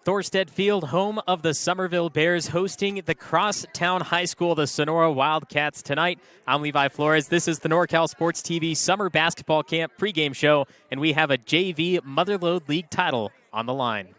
Thorstead Field, home of the Summerville Bears, hosting the Crosstown High School, the Sonora Wildcats, tonight. I'm Levi Flores. This is the NorCal Sports TV Summer Basketball Camp pregame show, and we have a JV Motherlode League title on the line.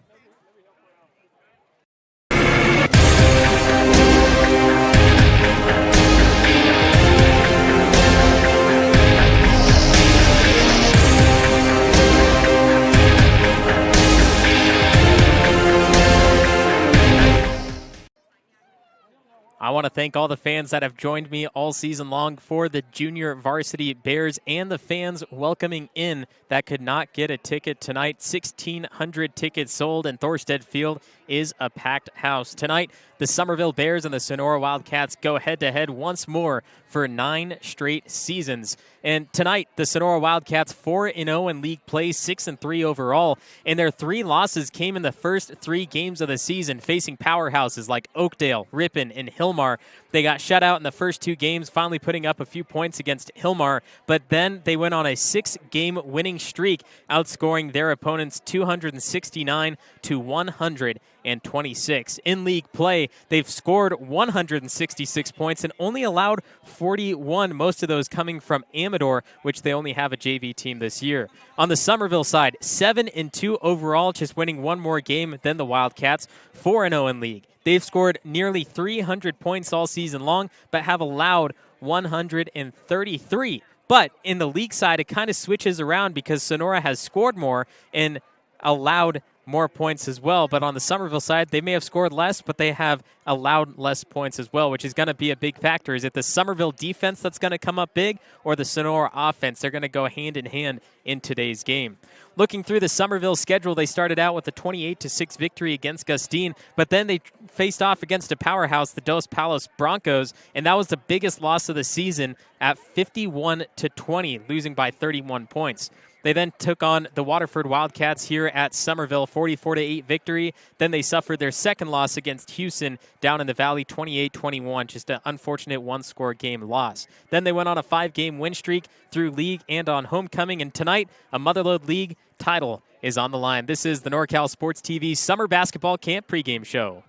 I want to thank all the fans that have joined me all season long for the junior varsity Bears and the fans welcoming in that could not get a ticket tonight. 1,600 tickets sold, and Thorstead Field is a packed house. Tonight, the Summerville Bears and the Sonora Wildcats go head-to-head once more for 9 straight seasons. And tonight, the Sonora Wildcats 4-0 in league play, 6-3 overall. And their 3 losses came in the first 3 games of the season, facing powerhouses like Oakdale, Ripon, and Hilmar. They got shut out in the first 2 games, finally putting up a few points against Hilmar. But then they went on a 6-game winning streak, outscoring their opponents 269 to 126. In league play, they've scored 166 points and only allowed 41, most of those coming from Amador, which they only have a JV team this year. On the Summerville side, 7-2 overall, just winning 1 more game than the Wildcats, 4-0 in league. They've scored nearly 300 points all season long, but have allowed 133. But in the league side, it kind of switches around because Sonora has scored more and allowed more points as well. But on the Summerville side, they may have scored less, but they have allowed less points as well, which is going to be a big factor. Is it the Summerville defense that's going to come up big, or the Sonora offense? They're going to go hand in hand in today's game. Looking through the Summerville schedule, they started out with a 28-6 victory against Gustine, but then they faced off against a powerhouse, the Dos Palos Broncos, and that was the biggest loss of the season at 51-20, losing by 31 points. They then took on the Waterford Wildcats here at Summerville, 44-8 victory. Then they suffered their second loss against Houston down in the Valley, 28-21, just an unfortunate one-score game loss. Then they went on a 5-game win streak through league and on homecoming, and tonight a Motherlode League title is on the line. This is the NorCal Sports TV Summer Basketball Camp pregame show.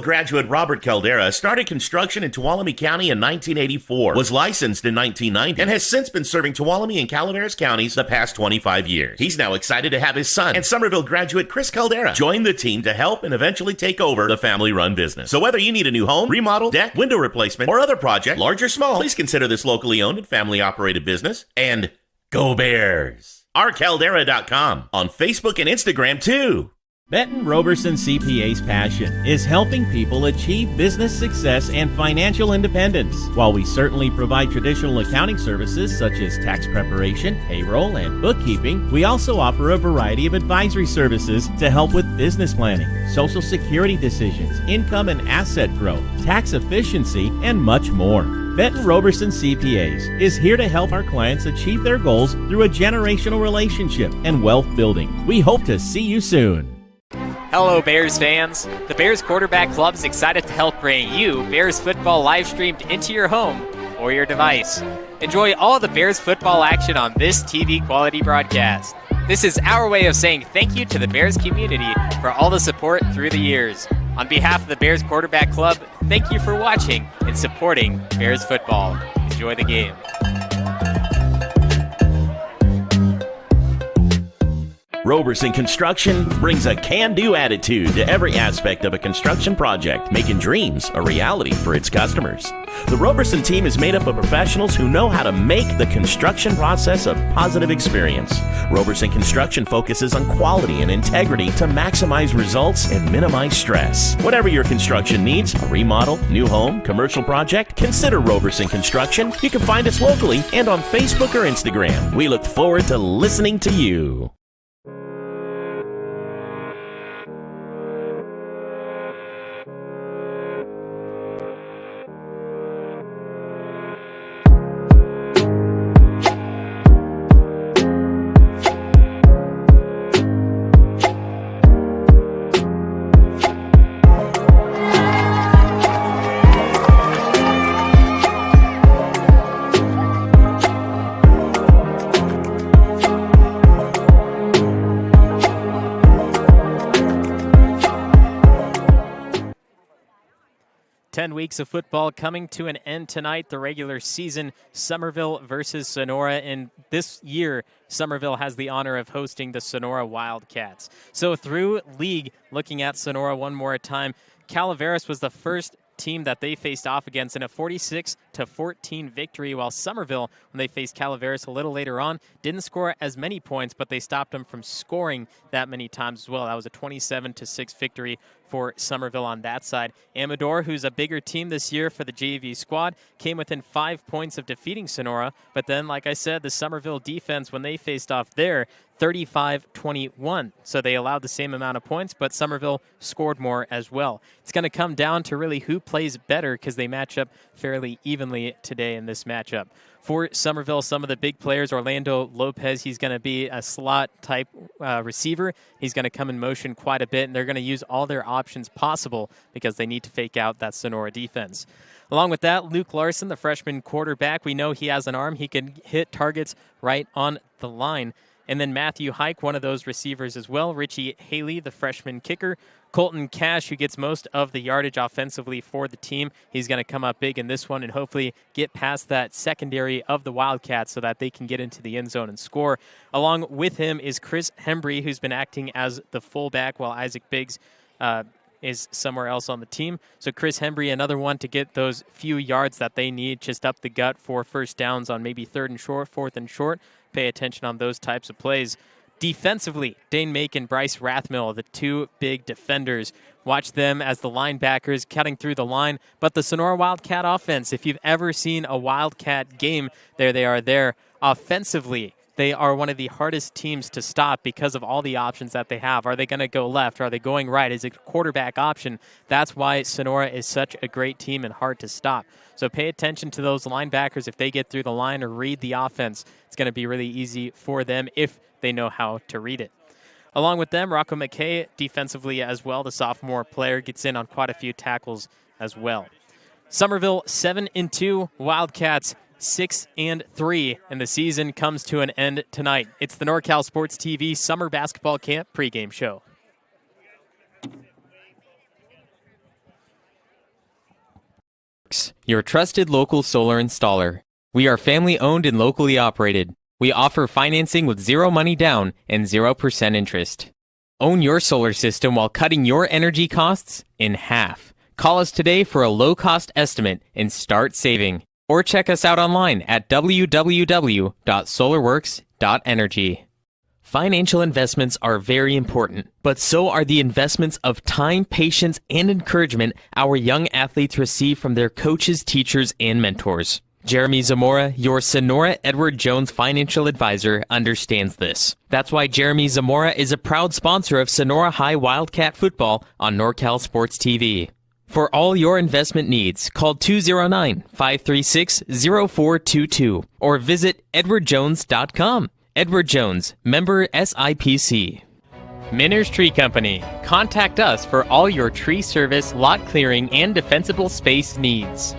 Graduate Robert Caldera started construction in Tuolumne County in 1984, was licensed in 1990, and has since been serving Tuolumne and Calaveras counties the past 25 years. He's now excited to have his son and Summerville graduate Chris Caldera join the team to help and eventually take over the family-run business. So whether you need a new home, remodel, deck, window replacement, or other project, large or small, please consider this locally owned and family-operated business. And go Bears! ourcaldera.com on Facebook and Instagram, too. Benton Roberson CPA's passion is helping people achieve business success and financial independence. While we certainly provide traditional accounting services such as tax preparation, payroll, and bookkeeping, we also offer a variety of advisory services to help with business planning, social security decisions, income and asset growth, tax efficiency, and much more. Benton Roberson CPAs is here to help our clients achieve their goals through a generational relationship and wealth building. We hope to see you soon. Hello, Bears fans. The Bears Quarterback Club is excited to help bring you Bears football live streamed into your home or your device. Enjoy all the Bears football action on this TV quality broadcast. This is our way of saying thank you to the Bears community for all the support through the years. On behalf of the Bears Quarterback Club, thank you for watching and supporting Bears football. Enjoy the game. Roberson Construction brings a can-do attitude to every aspect of a construction project, making dreams a reality for its customers. The Roberson team is made up of professionals who know how to make the construction process a positive experience. Roberson Construction focuses on quality and integrity to maximize results and minimize stress. Whatever your construction needs, a remodel, new home, commercial project, consider Roberson Construction. You can find us locally and on Facebook or Instagram. We look forward to listening to you. Weeks of football coming to an end tonight. The regular season, Summerville versus Sonora, and this year Summerville has the honor of hosting the Sonora Wildcats. So through league, looking at Sonora one more time, Calaveras was the first team that they faced off against in a 46-14 victory, while Summerville, when they faced Calaveras a little later on, didn't score as many points, but they stopped them from scoring that many times as well. That was a 27-6 victory for Summerville on that side. Amador, who's a bigger team this year for the JV squad, came within 5 points of defeating Sonora, but then, like I said, the Summerville defense, when they faced off there, 35-21. So they allowed the same amount of points, but Summerville scored more as well. It's going to come down to really who plays better because they match up fairly evenly today in this matchup. For Summerville, some of the big players, Orlando Lopez, he's going to be a slot-type receiver. He's going to come in motion quite a bit, and they're going to use all their options possible because they need to fake out that Sonora defense. Along with that, Luke Larson, the freshman quarterback, we know he has an arm. He can hit targets right on the line. And then Matthew Hike, one of those receivers as well. Richie Haley, the freshman kicker. Colton Cash, who gets most of the yardage offensively for the team. He's going to come up big in this one and hopefully get past that secondary of the Wildcats so that they can get into the end zone and score. Along with him is Chris Hembry, who's been acting as the fullback while Isaac Biggs is somewhere else on the team. So Chris Hembry, another one to get those few yards that they need just up the gut for first downs on maybe third and short, fourth and short. pay attention on those types of plays. Defensively, Dane Make and Bryce Rathmill, the two big defenders. Watch them as the linebackers cutting through the line. But the Sonora Wildcat offense, if you've ever seen a Wildcat game, there they are there. Offensively, they are one of the hardest teams to stop because of all the options that they have. Are they going to go left? Are they going right? Is it a quarterback option? That's why Sonora is such a great team and hard to stop. So pay attention to those linebackers. If they get through the line or read the offense, it's going to be really easy for them if they know how to read it. Along with them, Rocco McKay defensively as well. The sophomore player gets in on quite a few tackles as well. Summerville 7-2, Wildcats 6-3, and the season comes to an end tonight. It's the NorCal Sports TV Summer Basketball Camp pregame show. Your trusted local solar installer. We are family owned and locally operated. We offer financing with 0 money down and 0% interest. Own your solar system while cutting your energy costs in half. Call us today for a low-cost estimate and start saving. Or check us out online at www.solarworks.energy. Financial investments are very important, but so are the investments of time, patience, and encouragement our young athletes receive from their coaches, teachers, and mentors. Jerimie Zamora, your Sonora Edward Jones financial advisor, understands this. That's why Jerimie Zamora is a proud sponsor of Sonora High Wildcat football on NorCal Sports TV. For all your investment needs, call 209-536-0422 or visit edwardjones.com. Edward Jones, member SIPC. Minners Tree Company. Contact us for all your tree service, lot clearing, and defensible space needs.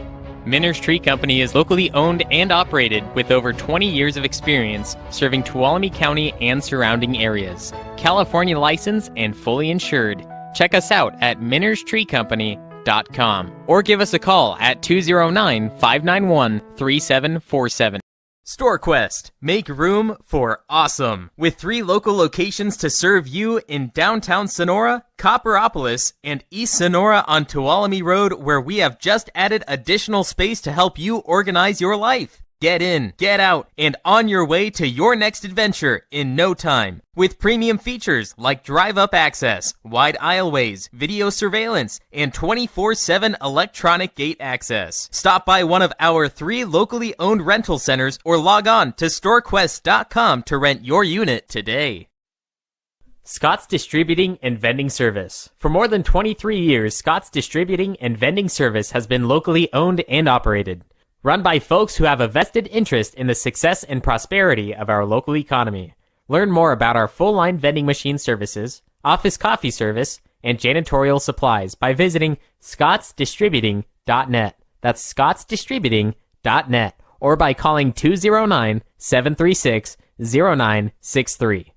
Minners Tree Company is locally owned and operated with over 20 years of experience serving Tuolumne County and surrounding areas. California licensed and fully insured. Check us out at minnerstreecompany.com or give us a call at 209-591-3747. StorQuest. Make room for awesome. With 3 local locations to serve you in downtown Sonora, Copperopolis, and East Sonora on Tuolumne Road, where we have just added additional space to help you organize your life. Get in, get out, and on your way to your next adventure in no time. With premium features like drive-up access, wide aisleways, video surveillance, and 24/7 electronic gate access. Stop by one of our 3 locally owned rental centers or log on to StorQuest.com to rent your unit today. Scott's Distributing and Vending Service. For more than 23 years, Scott's Distributing and Vending Service has been locally owned and operated. Run by folks who have a vested interest in the success and prosperity of our local economy. Learn more about our full-line vending machine services, office coffee service, and janitorial supplies by visiting scottsdistributing.net. That's scottsdistributing.net, or by calling 209-736-0963.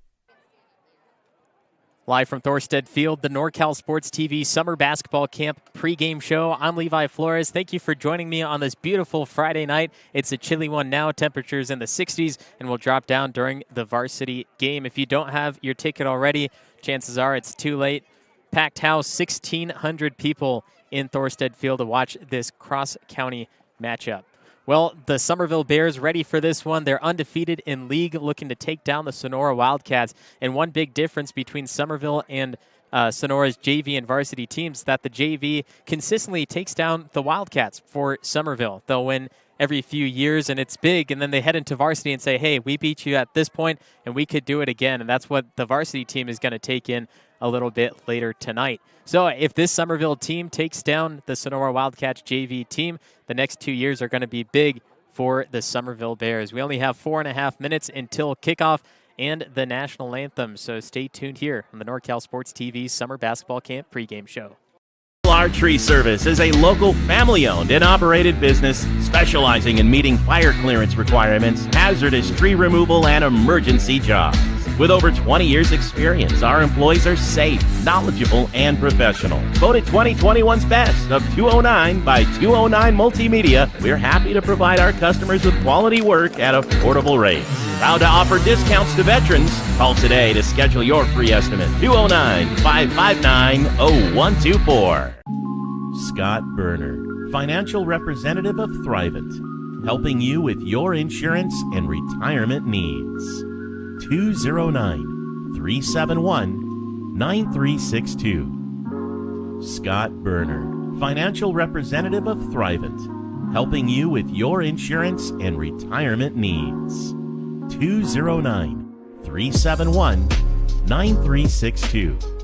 Live from Thorstead Field, the NorCal Sports TV Summer Basketball Camp pregame show. I'm Levi Flores. Thank you for joining me on this beautiful Friday night. It's a chilly one now. Temperatures in the 60s, and will drop down during the varsity game. If you don't have your ticket already, chances are it's too late. Packed house, 1,600 people in Thorstead Field to watch this cross-county matchup. Well, the Summerville Bears ready for this one. They're undefeated in league, looking to take down the Sonora Wildcats. And one big difference between Summerville and Sonora's JV and varsity teams is that the JV consistently takes down the Wildcats for Summerville. They'll win every few years, and it's big, and then they head into varsity and say, hey, we beat you at this point, and we could do it again. And that's what the varsity team is going to take in a little bit later tonight. So if this Summerville team takes down the Sonora Wildcats JV team, the next 2 years are going to be big for the Summerville Bears. We only have 4.5 minutes until kickoff and the national anthem, so stay tuned here on the NorCal Sports TV Summer Basketball Camp pregame show. Our Tree Service is a local family-owned and operated business specializing in meeting fire clearance requirements, hazardous tree removal, and emergency jobs. With over 20 years' experience, our employees are safe, knowledgeable, and professional. Voted 2021's Best of 209 by 209 Multimedia, we're happy to provide our customers with quality work at affordable rates. Proud to offer discounts to veterans. Call today to schedule your free estimate. 209-559-0124. Scott Berner, financial representative of Thrivent. helping you with your insurance and retirement needs. 209-371-9362. Scott Berner, financial representative of Thrivent, helping you with your insurance and retirement needs. 209-371-9362.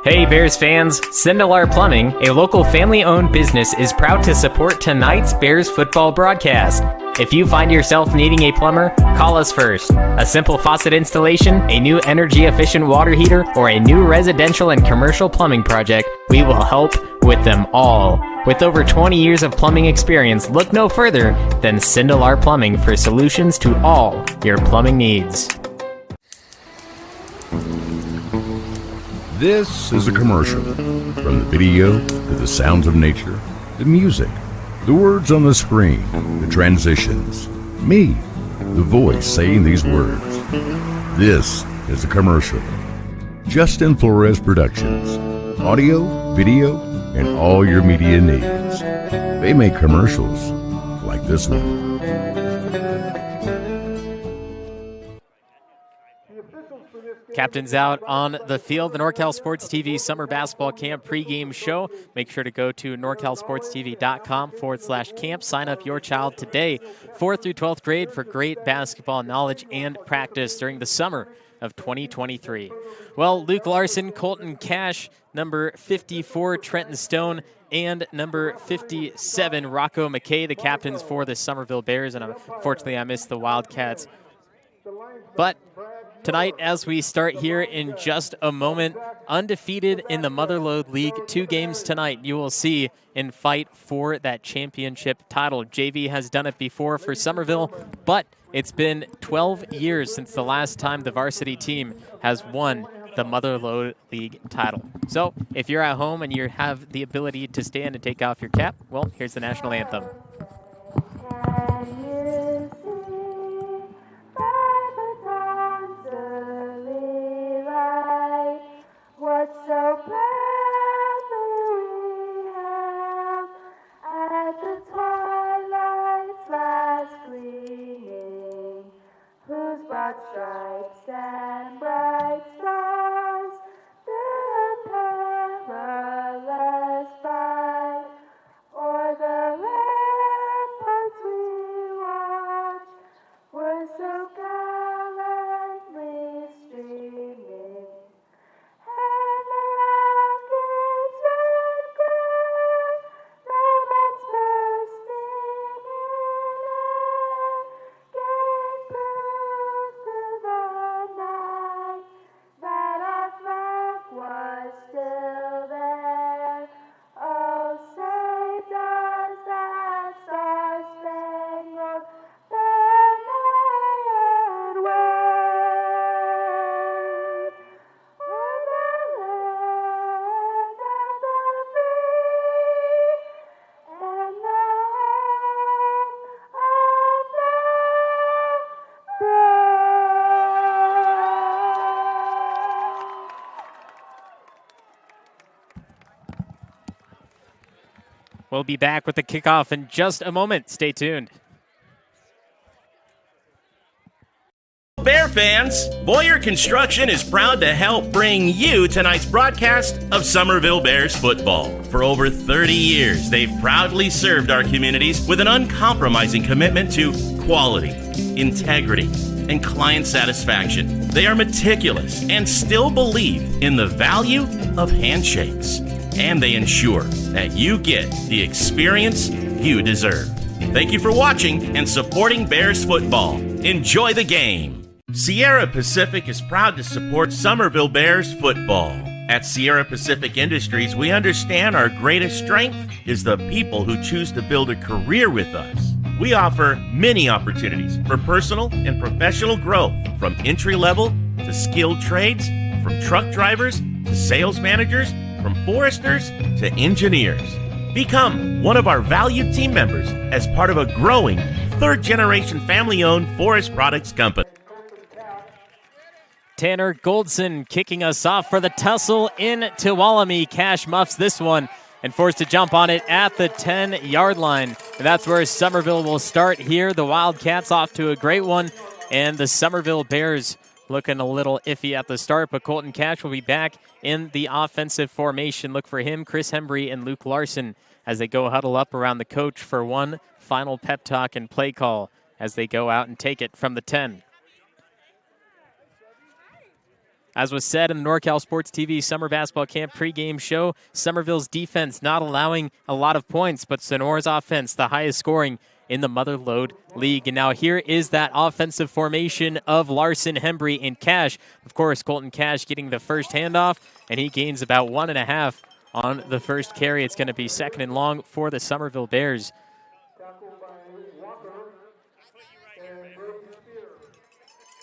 Hey Bears fans, Sindelar Plumbing, a local family-owned business, is proud to support tonight's Bears football broadcast. If you find yourself needing a plumber, call us first. A simple faucet installation, a new energy-efficient water heater, or a new residential and commercial plumbing project, we will help with them all. With over 20 years of plumbing experience, look no further than Sindelar Plumbing for solutions to all your plumbing needs. This is a commercial. From the video to the sounds of nature, the music, the words on the screen, the transitions, me, the voice saying these words. This is a commercial. Justin Flores Productions. Audio, video, and all your media needs. They make commercials like this one. Captains out on the field. The NorCal Sports TV Summer Basketball Camp pregame show. Make sure to go to norcalsportstv.com/camp. Sign up your child today, 4th through 12th grade, for great basketball knowledge and practice during the summer of 2023. Well, Luke Larson, Colton Cash, number 54, Trenton Stone, and number 57, Rocco McKay, the captains for the Summerville Bears. And unfortunately, I missed the Wildcats. But tonight, as we start here in just a moment, undefeated in the Motherlode League, 2 games tonight you will see in fight for that championship title. JV has done it before for Summerville, but it's been 12 years since the last time the varsity team has won the Motherlode League title. So if you're at home and you have the ability to stand and take off your cap, well, here's the national anthem. What so proudly we have at the twilight's last gleaming, whose broad stripes and bright stars through the perilous fight, o'er the ramparts we watch, were so gallantly streaming. And the rockets red glare, moments bursting in air, gave proof to the night that our flag was still there. Oh, saved us that star-spangled banner yet wave. On the land of the free and the home of the brave. We'll be back with the kickoff in just a moment. Stay tuned. Bear fans, Boyer Construction is proud to help bring you tonight's broadcast of Summerville Bears football. For over 30 years, they've proudly served our communities with an uncompromising commitment to quality, integrity, and client satisfaction. They are meticulous and still believe in the value of handshakes, and they ensure that you get the experience you deserve. Thank you for watching and supporting Bears football. Enjoy the game. Sierra Pacific is proud to support Summerville Bears football. At Sierra Pacific Industries, we understand our greatest strength is the people who choose to build a career with us. We offer many opportunities for personal and professional growth, from entry-level to skilled trades, from truck drivers to sales managers, from foresters to engineers. Become one of our valued team members as part of a growing third-generation family-owned forest products company. Tanner Goldson kicking us off for the tussle in Tuolumne. Cash muffs this one and forced to jump on it at the 10-yard line. And that's where Summerville will start here. The Wildcats off to a great one, and the Summerville Bears looking a little iffy at the start, but Colton Cash will be back in the offensive formation. Look for him, Chris Hembry, and Luke Larson as they go huddle up around the coach for one final pep talk and play call as they go out and take it from the 10. As was said in the NorCal Sports TV Summer Basketball Camp pregame show, Summerville's defense not allowing a lot of points, but Sonora's offense, the highest scoring in the Mother Lode League. And now here is that offensive formation of Larson, Hembry, and Cash. Of course, Colton Cash getting the first handoff, and he gains about 1.5 on the first carry. It's going to be second and long for the Summerville Bears.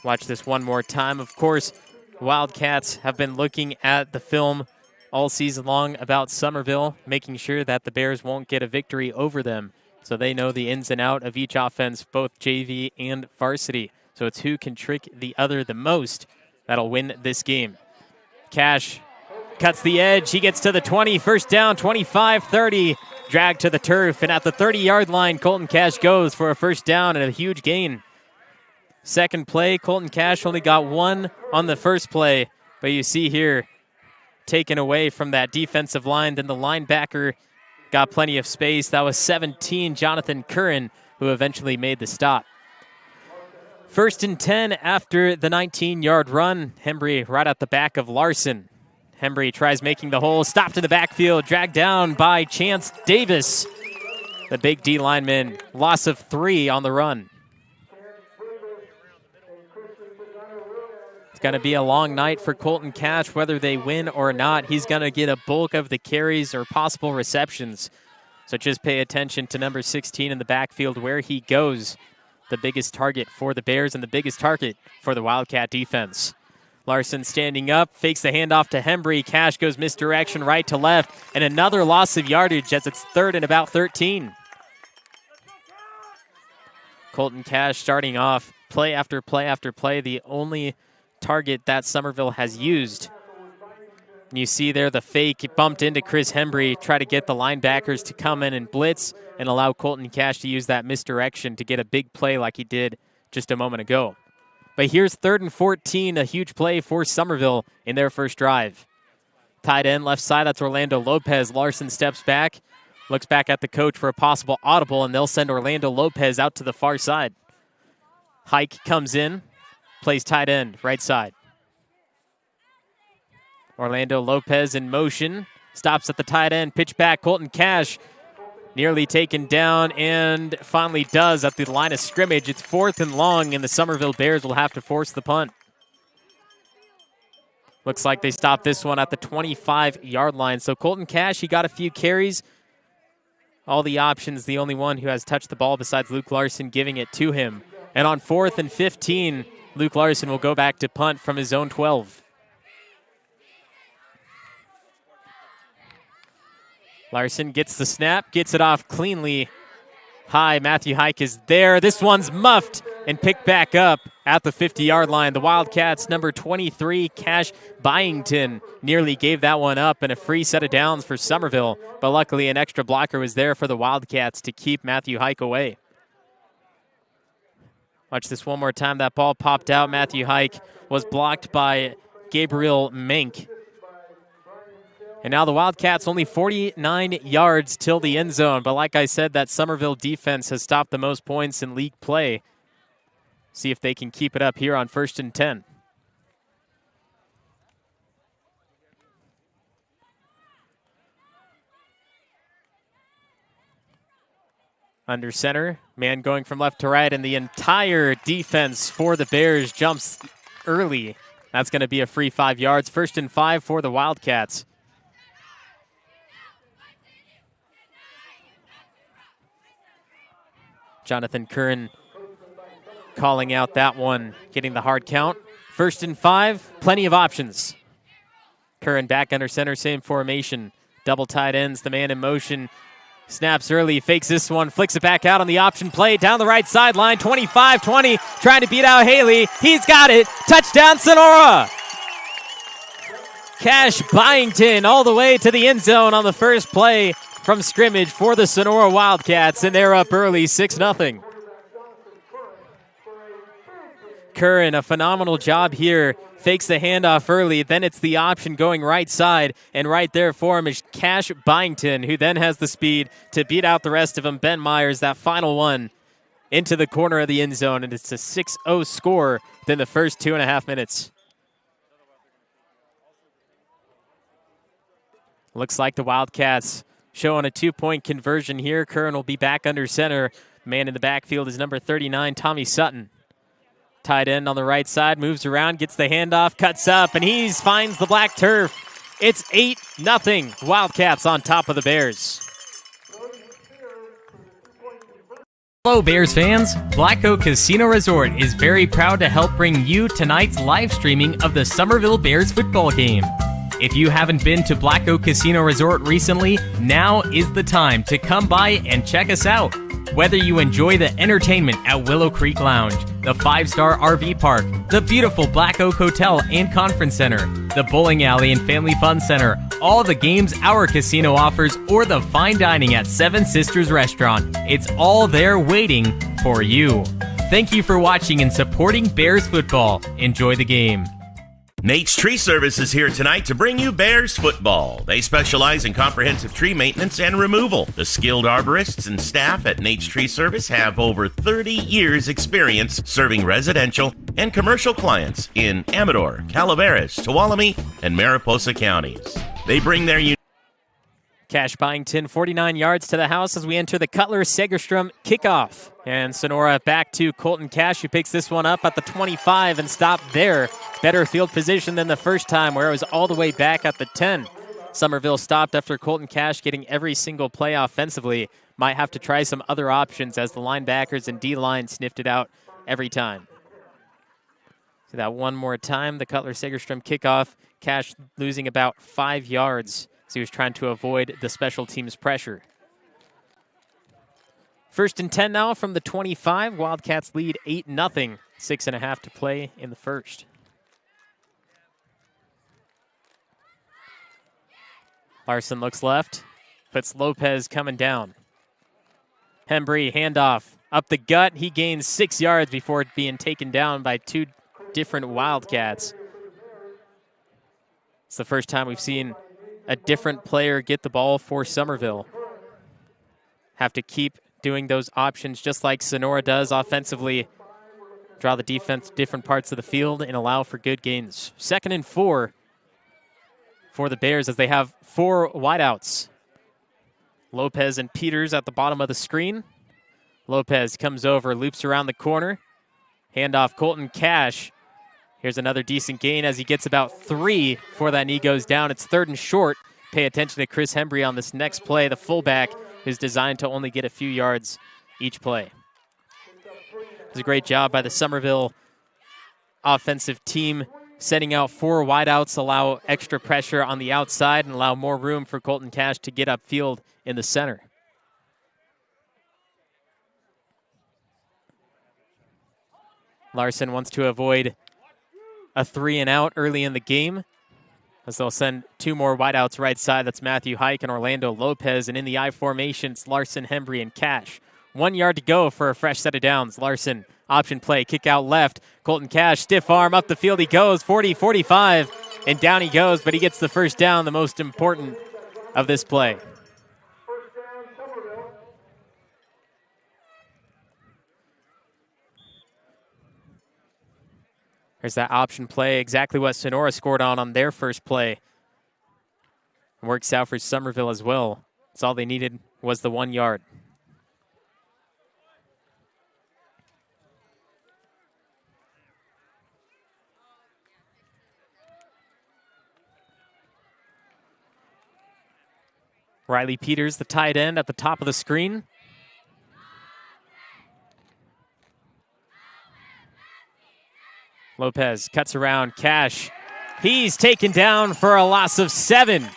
Watch this one more time. Of course, Wildcats have been looking at the film all season long about Summerville, making sure that the Bears won't get a victory over them. So they know the ins and outs of each offense, both JV and varsity. So it's who can trick the other the most that'll win this game. Cash cuts the edge. He gets to the 20. First down, 25-30. Drag to the turf. And at the 30-yard line, Colton Cash goes for a first down and a huge gain. Second play, Colton Cash only got one on the first play. But you see here, taken away from that defensive line. Then the linebacker got plenty of space. That was 17, Jonathan Curran, who eventually made the stop. First and 10 after the 19-yard run. Hembry right at the back of Larson. Hembry tries making the hole, stopped in the backfield, dragged down by Chance Davis. The big D lineman, loss of 3 on the run. It's going to be a long night for Colton Cash, whether they win or not. He's going to get a bulk of the carries or possible receptions. So just pay attention to number 16 in the backfield where he goes. The biggest target for the Bears and the biggest target for the Wildcat defense. Larson standing up, fakes the handoff to Hembry. Cash goes misdirection right to left, and another loss of yardage as it's third and about 13. Colton Cash starting off play after play after play, the only target that Summerville has used. And you see there the fake bumped into Chris Hembry, try to get the linebackers to come in and blitz and allow Colton Cash to use that misdirection to get a big play like he did just a moment ago. But here's third and 14, a huge play for Summerville in their first drive. Tight end left side, that's Orlando Lopez. Larson steps back, looks back at the coach for a possible audible, and they'll send Orlando Lopez out to the far side. Hike comes in, plays tight end, right side. Orlando Lopez in motion, stops at the tight end, pitch back, Colton Cash nearly taken down and finally does at the line of scrimmage. It's fourth and long, and the Summerville Bears will have to force the punt. Looks like they stopped this one at the 25-yard line. So Colton Cash, he got a few carries. All the options, the only one who has touched the ball besides Luke Larson giving it to him. And on 4th and 15, Luke Larson will go back to punt from his own 12. Larson gets the snap, gets it off cleanly. High, Matthew Hike is there. This one's muffed and picked back up at the 50-yard line. The Wildcats, number 23, Cash Byington, nearly gave that one up, and a free set of downs for Summerville. But luckily, an extra blocker was there for the Wildcats to keep Matthew Hike away. Watch this one more time. That ball popped out. Matthew Hike was blocked by Gabriel Menk. And now the Wildcats only 49 yards till the end zone. But like I said, that Summerville defense has stopped the most points in league play. See if they can keep it up here on 1st and 10. Under center, man going from left to right, and the entire defense for the Bears jumps early. That's going to be a free 5 yards. 1st and 5 for the Wildcats. Jonathan Curran calling out that one, getting the hard count. 1st and 5, plenty of options. Curran back under center, same formation. Double tight ends, the man in motion. Snaps early, fakes this one, flicks it back out on the option play. Down the right sideline, 25-20, trying to beat out Haley. He's got it. Touchdown, Sonora. Cash Byington all the way to the end zone on the first play from scrimmage for the Sonora Wildcats, and they're up early 6-0. Curran, a phenomenal job here, fakes the handoff early, then it's the option going right side, and right there for him is Cash Byington, who then has the speed to beat out the rest of them. Ben Myers, that final one, into the corner of the end zone, and it's a 6-0 score within the first 2.5 minutes. Looks like the Wildcats showing a 2-point conversion here. Curran will be back under center. Man in the backfield is number 39, Tommy Sutton. Tight end on the right side, moves around, gets the handoff, cuts up, and he finds the black turf. It's 8-0. Wildcats on top of the Bears. Hello, Bears fans. Black Oak Casino Resort is very proud to help bring you tonight's live streaming of the Summerville Bears football game. If you haven't been to Black Oak Casino Resort recently, now is the time to come by and check us out. Whether you enjoy the entertainment at Willow Creek Lounge, the 5-star RV park, the beautiful Black Oak Hotel and Conference Center, the bowling alley and family fun center, all the games our casino offers, or the fine dining at Seven Sisters Restaurant, it's all there waiting for you. Thank you for watching and supporting Bears football. Enjoy the game. Nate's Tree Service is here tonight to bring you Bears football. They specialize in comprehensive tree maintenance and removal. The skilled arborists and staff at Nate's Tree Service have over 30 years experience serving residential and commercial clients in Amador, Calaveras, Tuolumne, and Mariposa counties. They bring their Cash Byington, 49 yards to the house as we enter the Cutler Segerstrom kickoff. And Sonora back to Colton Cash, who picks this one up at the 25 and stopped there. Better field position than the first time, where it was all the way back at the 10. Summerville stopped after Colton Cash getting every single play offensively. Might have to try some other options as the linebackers and D-line sniffed it out every time. So that one more time, the Cutler Segerstrom kickoff. Cash losing about 5 yards. So he was trying to avoid the special teams pressure. 1st and 10 now from the 25. Wildcats lead 8-0. 6.5 to play in the first. Larson looks left. Puts Lopez coming down. Hembry, handoff. Up the gut. He gains 6 yards before being taken down by 2 different Wildcats. It's the first time we've seen a different player get the ball for Summerville. Have to keep doing those options just like Sonora does offensively. Draw the defense different parts of the field and allow for good gains. 2nd and 4 for the Bears as they have 4 wideouts. Lopez and Peters at the bottom of the screen. Lopez comes over, loops around the corner. Handoff Colton Cash. Here's another decent gain as he gets about 3 before that knee goes down. It's 3rd and short. Pay attention to Chris Hembry on this next play. The fullback is designed to only get a few yards each play. It was a great job by the Summerville offensive team setting out 4 wideouts, allow extra pressure on the outside and allow more room for Colton Cash to get upfield in the center. Larson wants to avoid a 3-and-out early in the game, as they'll send 2 more wideouts right side. That's Matthew Hike and Orlando Lopez. And in the I formation, it's Larson, Hembry, and Cash. 1 yard to go for a fresh set of downs. Larson, option play, kick out left. Colton Cash, stiff arm, up the field he goes, 40, 45, and down he goes, but he gets the first down, the most important of this play. There's that option play, exactly what Sonora scored on their first play. Works out for Summerville as well. That's all they needed was the 1 yard. Riley Peters, the tight end, at the top of the screen. Lopez cuts around Cash. He's taken down for a loss of 7.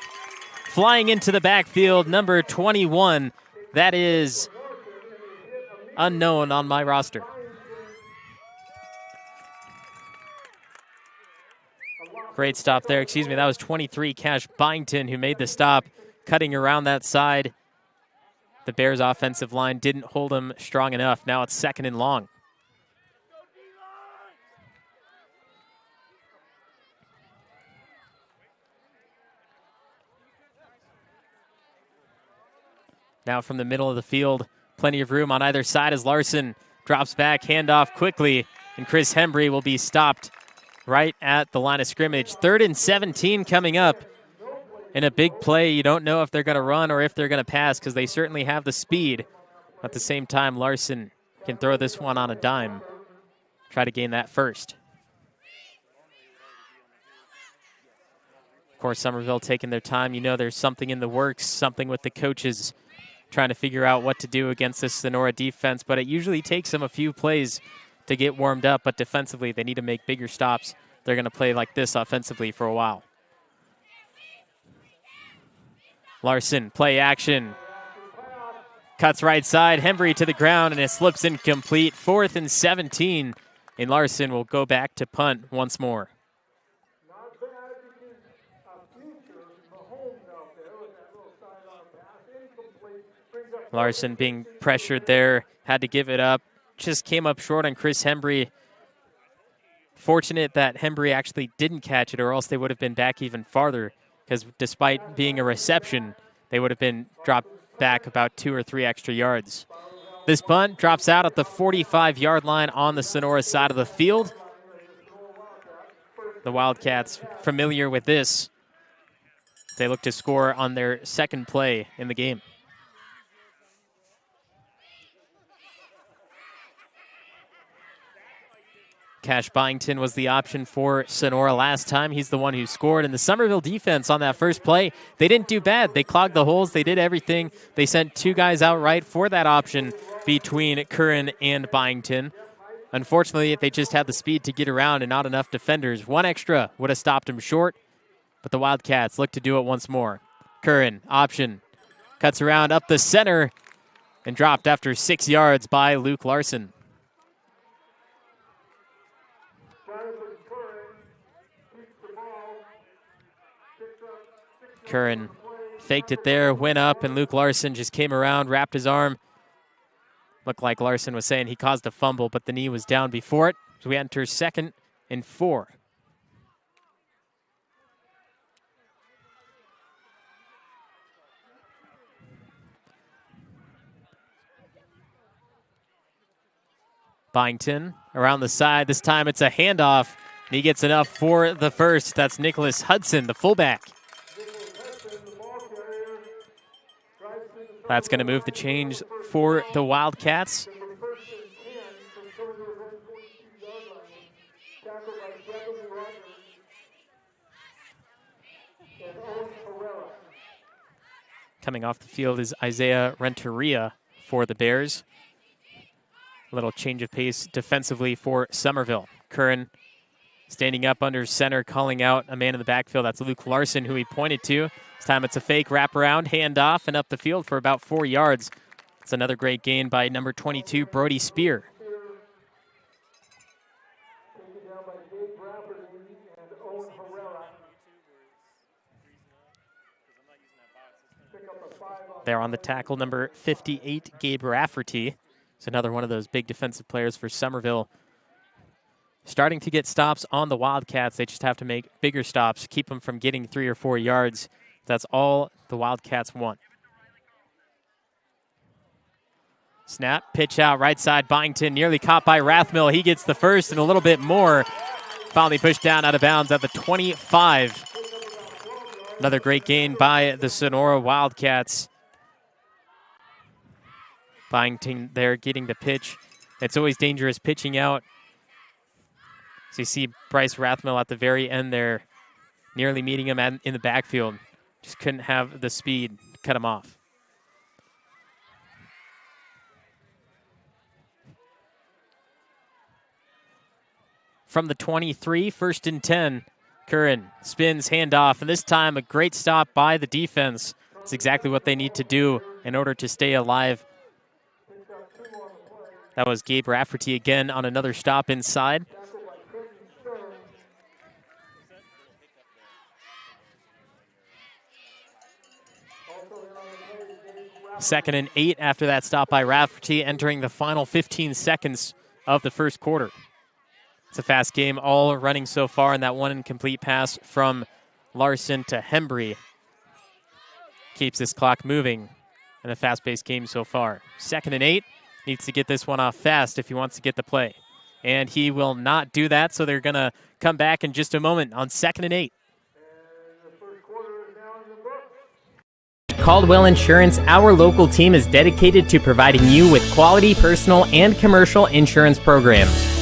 Flying into the backfield, number 21. That is unknown on my roster. Great stop there. Excuse me, that was 23, Cash Byington, who made the stop, cutting around that side the Bears' offensive line didn't hold them strong enough. Now it's 2nd and long. Now from the middle of the field, plenty of room on either side as Larson drops back, handoff quickly, and Chris Hembry will be stopped right at the line of scrimmage. 3rd and 17 coming up. In a big play, you don't know if they're going to run or if they're going to pass because they certainly have the speed. At the same time, Larson can throw this one on a dime. Try to gain that first. Of course, Summerville taking their time. You know there's something in the works, something with the coaches trying to figure out what to do against this Sonora defense, but it usually takes them a few plays to get warmed up, but defensively they need to make bigger stops. They're going to play like this offensively for a while. Larson, play action. Cuts right side, Hembry to the ground, and it slips incomplete. 4th and 17, and Larson will go back to punt once more. Larson being pressured there, had to give it up. Just came up short on Chris Hembry. Fortunate that Hembry actually didn't catch it, or else they would have been back even farther, because despite being a reception, they would have been dropped back about 2 or 3 extra yards. This punt drops out at the 45-yard line on the Sonora side of the field. The Wildcats familiar with this. They look to score on their 2nd play in the game. Cash Byington was the option for Sonora last time. He's the one who scored. And the Summerville defense on that first play, they didn't do bad. They clogged the holes. They did everything. They sent 2 guys out right for that option between Curran and Byington. Unfortunately, they just had the speed to get around and not enough defenders. 1 extra would have stopped him short, but the Wildcats look to do it once more. Curran, option, cuts around up the center and dropped after 6 yards by Luke Larson. Curran faked it there, went up, and Luke Larson just came around, wrapped his arm. Looked like Larson was saying he caused a fumble, but the knee was down before it. So we enter 2nd and 4. Byington around the side. This time it's a handoff, and he gets enough for the first. That's Nicholas Hudson, the fullback. That's going to move the change for the Wildcats. Coming off the field is Isaiah Renteria for the Bears. A little change of pace defensively for Summerville. Curran standing up under center, calling out a man in the backfield. That's Luke Larson, who he pointed to. This time it's a fake wraparound, handoff, and up the field for about 4 yards. It's another great gain by number 22, Brody Spear. There on the tackle, number 58, Gabe Rafferty. It's another one of those big defensive players for Summerville. Starting to get stops on the Wildcats. They just have to make bigger stops, keep them from getting 3 or 4 yards. That's all the Wildcats want. Snap, pitch out, right side, Byington, nearly caught by Rathmill. He gets the first and a little bit more. Finally pushed down out of bounds at the 25. Another great gain by the Sonora Wildcats. Byington there getting the pitch. It's always dangerous pitching out. So you see Bryce Rathmill at the very end there, nearly meeting him in the backfield. Just couldn't have the speed to cut him off. From the 23, 1st and 10. Curran spins, handoff, and this time a great stop by the defense. It's exactly what they need to do in order to stay alive. That was Gabe Rafferty again on another stop inside. 2nd and 8 after that stop by Rafferty, entering the final 15 seconds of the first quarter. It's a fast game, all running so far, and that one incomplete pass from Larson to Hembry keeps this clock moving in a fast-paced game so far. 2nd and 8, needs to get this one off fast if he wants to get the play. And he will not do that, so they're going to come back in just a moment on 2nd and 8. Caldwell Insurance, our local team, is dedicated to providing you with quality personal and commercial insurance programs.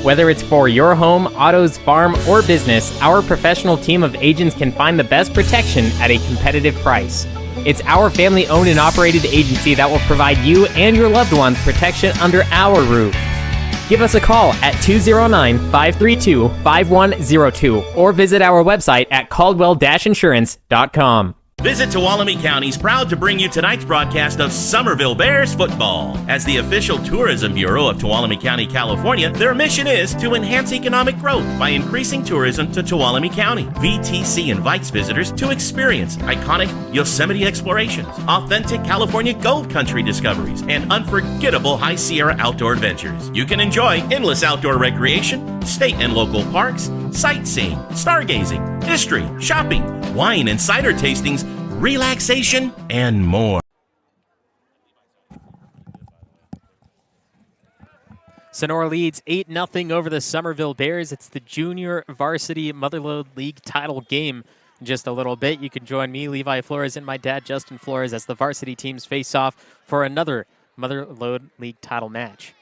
Whether it's for your home, autos, farm, or business, our professional team of agents can find the best protection at a competitive price. It's our family-owned and operated agency that will provide you and your loved ones protection under our roof. Give us a call at 209-532-5102 or visit our website at caldwell-insurance.com. Visit Tuolumne County's proud to bring you tonight's broadcast of Summerville Bears football. As the official tourism bureau of Tuolumne County, California, their mission is to enhance economic growth by increasing tourism to Tuolumne County. VTC invites visitors to experience iconic Yosemite explorations, authentic California gold country discoveries, and unforgettable High Sierra outdoor adventures. You can enjoy endless outdoor recreation, state and local parks, sightseeing, stargazing, history, shopping, wine and cider tastings, relaxation, and more. Sonora leads 8-0 over the Summerville Bears. It's the Junior Varsity Motherlode League title game. In just a little bit, you can join me, Levi Flores, and my dad, Justin Flores, as the varsity teams face off for another Motherlode League title match.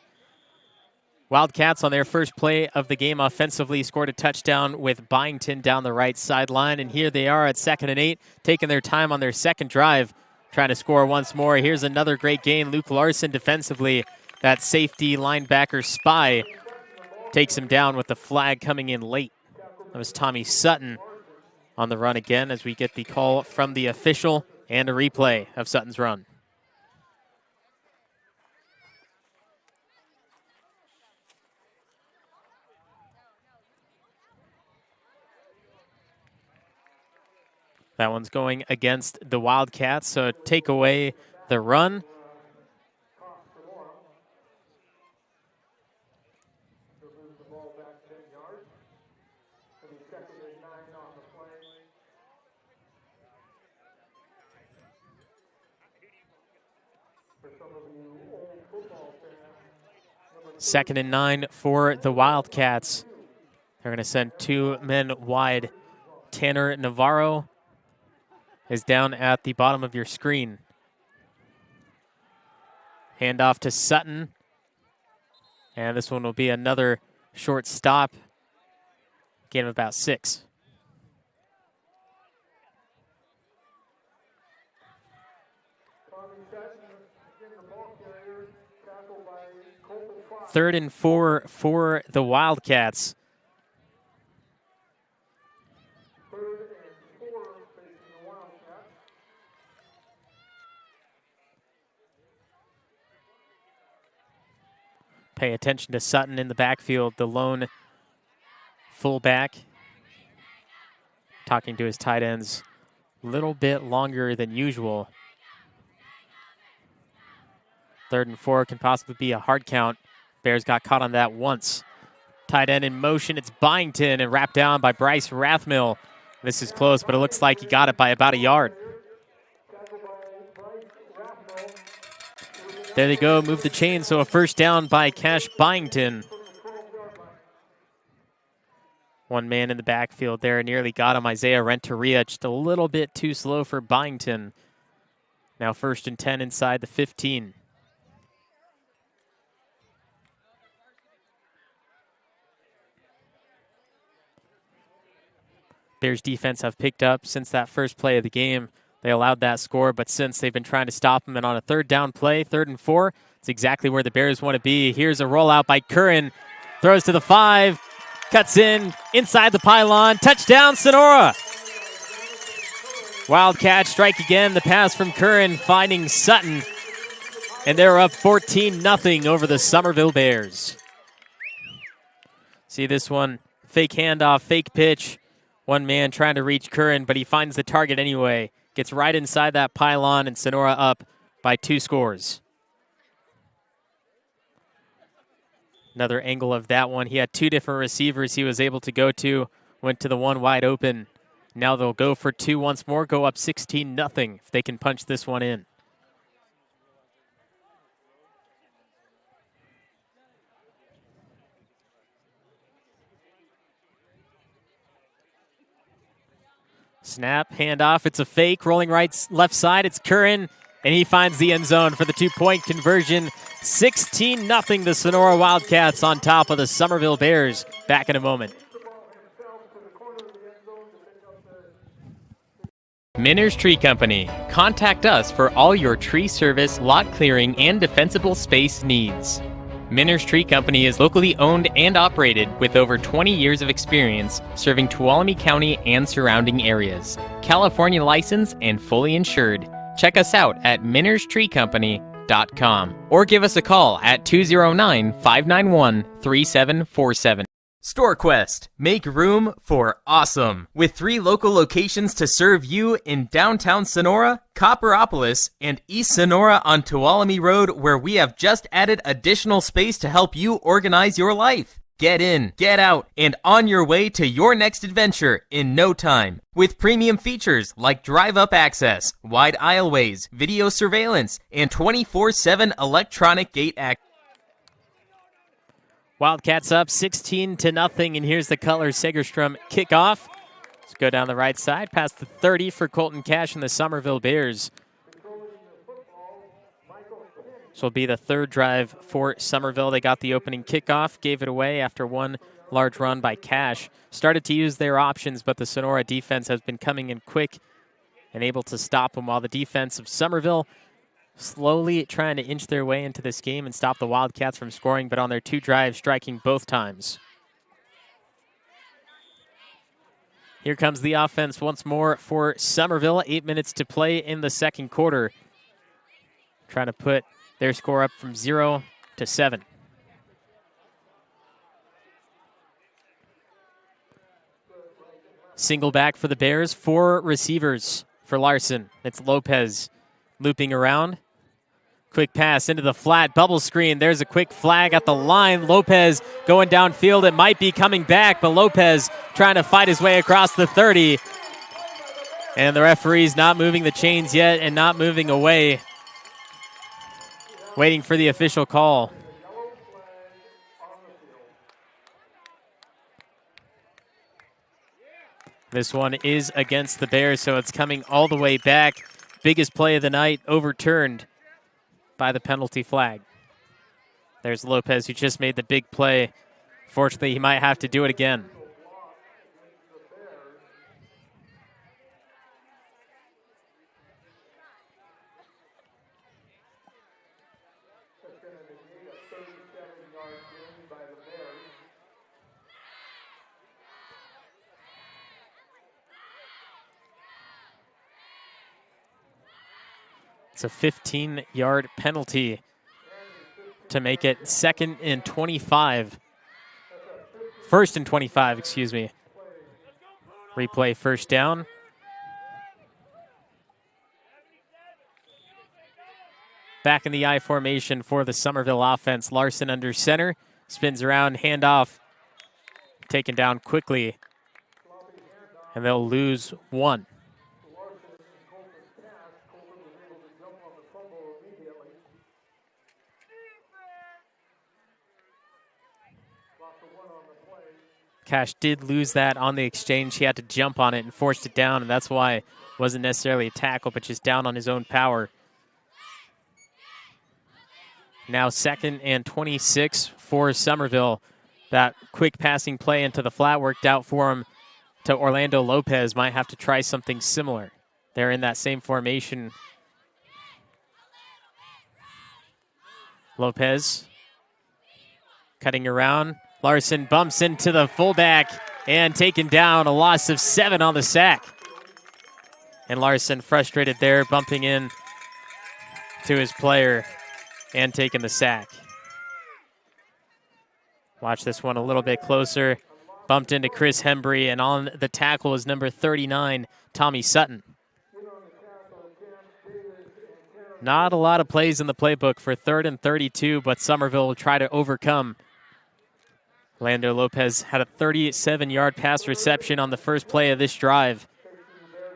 Wildcats on their first play of the game offensively scored a touchdown with Byington down the right sideline, and here they are at 2nd and 8, taking their time on their second drive, trying to score once more. Here's another great game. Luke Larson defensively, that safety linebacker Spy, takes him down with the flag coming in late. That was Tommy Sutton on the run again as we get the call from the official and a replay of Sutton's run. That one's going against the Wildcats, so take away the run. Second and 9 for the Wildcats. They're going to send 2 men wide. Tanner Navarro is down at the bottom of your screen. Handoff to Sutton. And this one will be another short stop. Gain of about 6. Third and 4 for the Wildcats. Pay attention to Sutton in the backfield, the lone fullback. Talking to his tight ends a little bit longer than usual. 3rd and 4 can possibly be a hard count. Bears got caught on that once. Tight end in motion, it's Byington and wrapped down by Bryce Rathmill. This is close, but it looks like he got it by about a yard. There they go, move the chain, so a first down by Cash Byington. One man in the backfield there, nearly got him, Isaiah Renteria, just a little bit too slow for Byington. Now 1st and 10 inside the 15. Bears defense have picked up since that first play of the game. They allowed that score, but since they've been trying to stop them, and on a 3rd down play, 3rd and 4, it's exactly where the Bears want to be. Here's a rollout by Curran. Throws to the 5, cuts in, inside the pylon. Touchdown, Sonora! Wildcats strike again. The pass from Curran finding Sutton. And they're up 14-0 over the Summerville Bears. See this one, fake handoff, fake pitch. One man trying to reach Curran, but he finds the target anyway. Gets right inside that pylon, and Sonora up by 2 scores. Another angle of that one. He had 2 different receivers he was able to go to. Went to the one wide open. Now they'll go for 2 once more. Go up 16-0 if they can punch this one in. Snap, handoff. It's a fake. Rolling left side. It's Curran, and he finds the end zone for the 2-point conversion. 16-0 the Sonora Wildcats on top of the Summerville Bears. Back in a moment. Minner's Tree Company. Contact us for all your tree service, lot clearing, and defensible space needs. Minner's Tree Company is locally owned and operated with over 20 years of experience serving Tuolumne County and surrounding areas. California licensed and fully insured. Check us out at minnerstreecompany.com or give us a call at 209-591-3747. StorQuest. Make room for awesome. With 3 local locations to serve you in downtown Sonora, Copperopolis, and East Sonora on Tuolumne Road, where we have just added additional space to help you organize your life. Get in, get out, and on your way to your next adventure in no time. With premium features like drive-up access, wide aisleways, video surveillance, and 24/7 electronic gate access. Wildcats up 16-0, and here's the Cutler Segerstrom kickoff. Let's go down the right side, past the 30 for Colton Cash and the Summerville Bears. This will be the 3rd drive for Summerville. They got the opening kickoff, gave it away after one large run by Cash. Started to use their options, but the Sonora defense has been coming in quick and able to stop them, while the defense of Summerville slowly trying to inch their way into this game and stop the Wildcats from scoring, but on their 2 drives, striking both times. Here comes the offense once more for Summerville. 8 minutes to play in the second quarter. Trying to put their score up from 0 to 7. Single back for the Bears. 4 receivers for Larson. It's Lopez looping around. Quick pass into the flat, bubble screen. There's a quick flag at the line. Lopez going downfield. It might be coming back, but Lopez trying to fight his way across the 30. And the referee's not moving the chains yet and not moving away. Waiting for the official call. This one is against the Bears, so it's coming all the way back. Biggest play of the night overturned by the penalty flag. There's Lopez, who just made the big play. Fortunately, he might have to do it again. It's a 15-yard penalty to make it 2nd and 25. 1st and 25, excuse me. Replay first down. Back in the I formation for the Summerville offense. Larson under center. Spins around, handoff. Taken down quickly. And they'll lose 1. Cash did lose that on the exchange. He had to jump on it and forced it down, and that's why it wasn't necessarily a tackle, but just down on his own power. Now 2nd and 26 for Summerville. That quick passing play into the flat worked out for him to Orlando Lopez. Might have to try something similar. They're in that same formation. Lopez cutting around. Larson bumps into the fullback and taken down. A loss of 7 on the sack. And Larson frustrated there, bumping in to his player and taking the sack. Watch this one a little bit closer. Bumped into Chris Hembry, and on the tackle is number 39, Tommy Sutton. Not a lot of plays in the playbook for 3rd and 32, but Summerville will try to overcome. Lando Lopez had a 37-yard pass reception on the first play of this drive.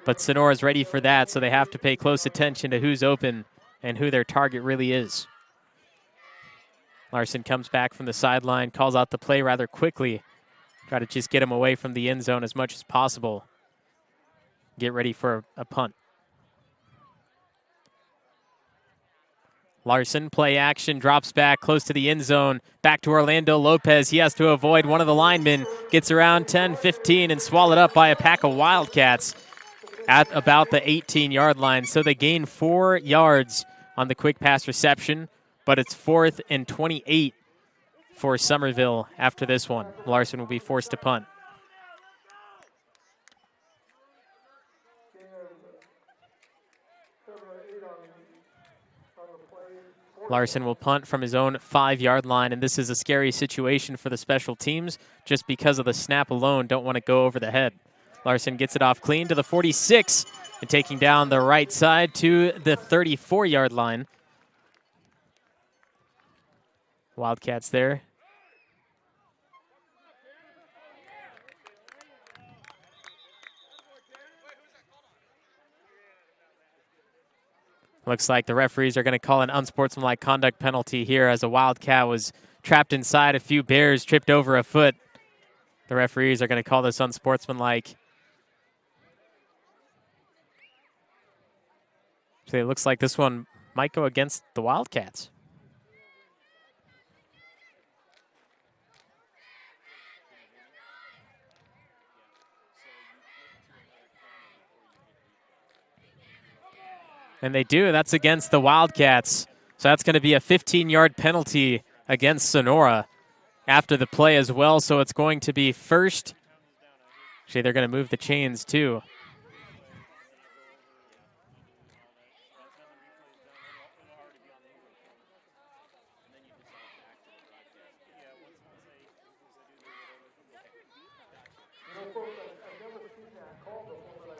But Sonora's ready for that, so they have to pay close attention to who's open and who their target really is. Larson comes back from the sideline, calls out the play rather quickly. Try to just get him away from the end zone as much as possible. Get ready for a punt. Larson, play action, drops back close to the end zone. Back to Orlando Lopez. He has to avoid one of the linemen. Gets around 10, 15, and swallowed up by a pack of Wildcats at about the 18-yard line. So they gain 4 yards on the quick pass reception, but it's 4th and 28 for Summerville after this one. Larson will be forced to punt. Larson will punt from his own 5-yard line, and this is a scary situation for the special teams just because of the snap alone. Don't want to go over the head. Larson gets it off clean to the 46 and taking down the right side to the 34-yard line. Wildcats there. Looks like the referees are going to call an unsportsmanlike conduct penalty here as a Wildcat was trapped inside. A few Bears tripped over a foot. The referees are going to call this unsportsmanlike. So it looks like this one might go against the Wildcats. And they do. That's against the Wildcats. So that's going to be a 15-yard penalty against Sonora after the play as well. So it's going to be first. Actually, they're going to move the chains too.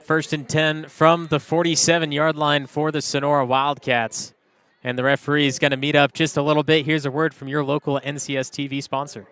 First and 10 from the 47-yard line for the Sonora Wildcats. And the referee is going to meet up just a little bit. Here's a word from your local NCS TV sponsor.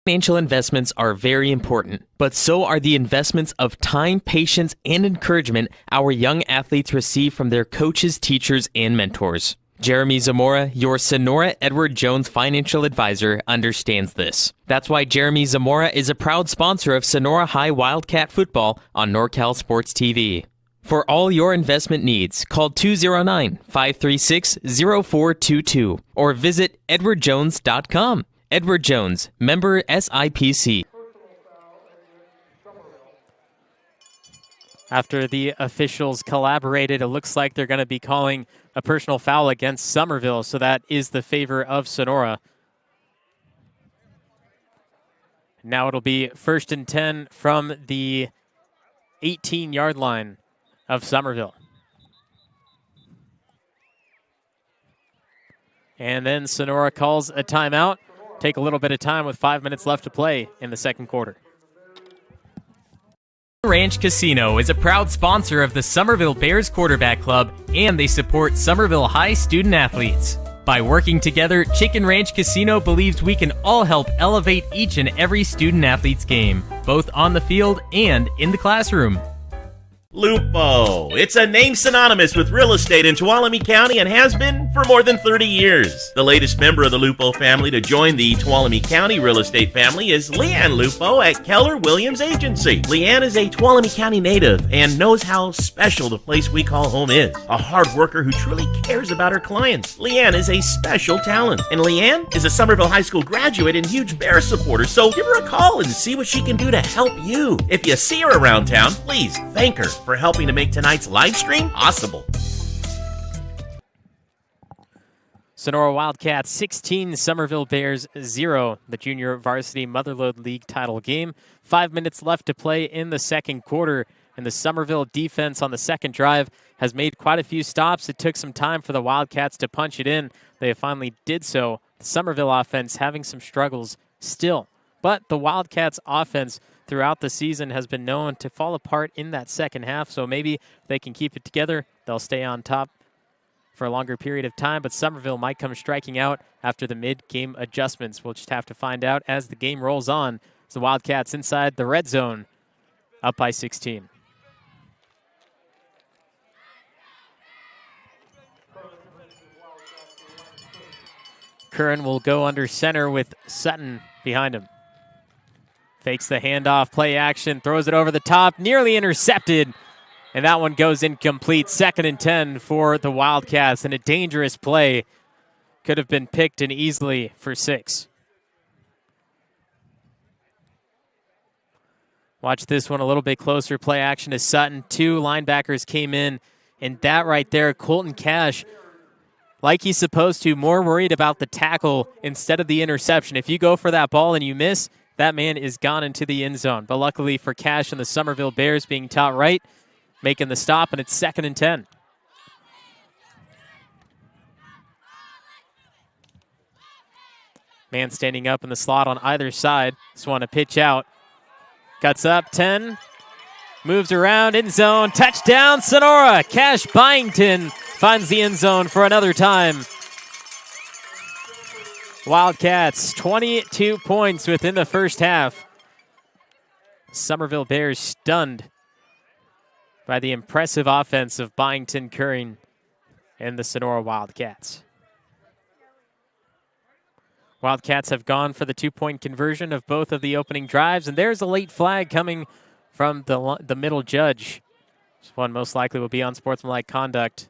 Financial investments are very important, but so are the investments of time, patience, and encouragement our young athletes receive from their coaches, teachers, and mentors. Jerimie Zamora, your Sonora Edward Jones financial advisor, understands this. That's why Jerimie Zamora is a proud sponsor of Sonora High Wildcat football on NorCal Sports TV. For all your investment needs, call 209-536-0422 or visit edwardjones.com. Edward Jones, member SIPC. After the officials collaborated, it looks like they're going to be calling a personal foul against Summerville, so that is the favor of Sonora. Now it'll be first and 10 from the 18-yard line of Summerville. And then Sonora calls a timeout. Take a little bit of time with 5 minutes left to play in the second quarter. Ranch Casino is a proud sponsor of the Summerville Bears Quarterback Club, and they support Summerville High student athletes. By working together, Chicken Ranch Casino believes we can all help elevate each and every student athlete's game, both on the field and in the classroom. Lupo. It's a name synonymous with real estate in Tuolumne County and has been for more than 30 years. The latest member of the Lupo family to join the Tuolumne County real estate family is LeAnn Lupo at Keller Williams Agency. LeAnn is a Tuolumne County native and knows how special the place we call home is. A hard worker who truly cares about her clients. LeAnn is a special talent, and LeAnn is a Summerville High School graduate and huge Bear supporter, so give her a call and see what she can do to help you. If you see her around town, please thank her for helping to make tonight's live stream possible. Sonora Wildcats 16, Summerville Bears 0, the Junior Varsity Motherlode League title game. 5 minutes left to play in the second quarter, and the Summerville defense on the second drive has made quite a few stops. It took some time for the Wildcats to punch it in. They finally did so. The Summerville offense having some struggles still, but the Wildcats offense throughout the season has been known to fall apart in that second half. So maybe if they can keep it together, they'll stay on top for a longer period of time. But Summerville might come striking out after the mid-game adjustments. We'll just have to find out as the game rolls on. It's the Wildcats inside the red zone, up by 16. Curran will go under center with Sutton behind him. Fakes the handoff, play action, throws it over the top, nearly intercepted. And that one goes incomplete. 2nd and 10 for the Wildcats, and a dangerous play. Could have been picked and easily for 6. Watch this one a little bit closer. Play action to Sutton. 2 linebackers came in, and that right there, Colton Cash, like he's supposed to, more worried about the tackle instead of the interception. If you go for that ball and you miss, that man is gone into the end zone. But luckily for Cash and the Summerville Bears being taught right, making the stop, and it's 2nd and 10. Man standing up in the slot on either side. Just want to pitch out. Cuts up, 10. Moves around, end zone. Touchdown, Sonora. Cash Byington finds the end zone for another time. Wildcats, 22 points within the first half. Summerville Bears stunned by the impressive offense of Byington, Curran, and the Sonora Wildcats. Wildcats have gone for the 2-point conversion of both of the opening drives, and there's a late flag coming from the middle judge. This one most likely will be unsportsmanlike conduct.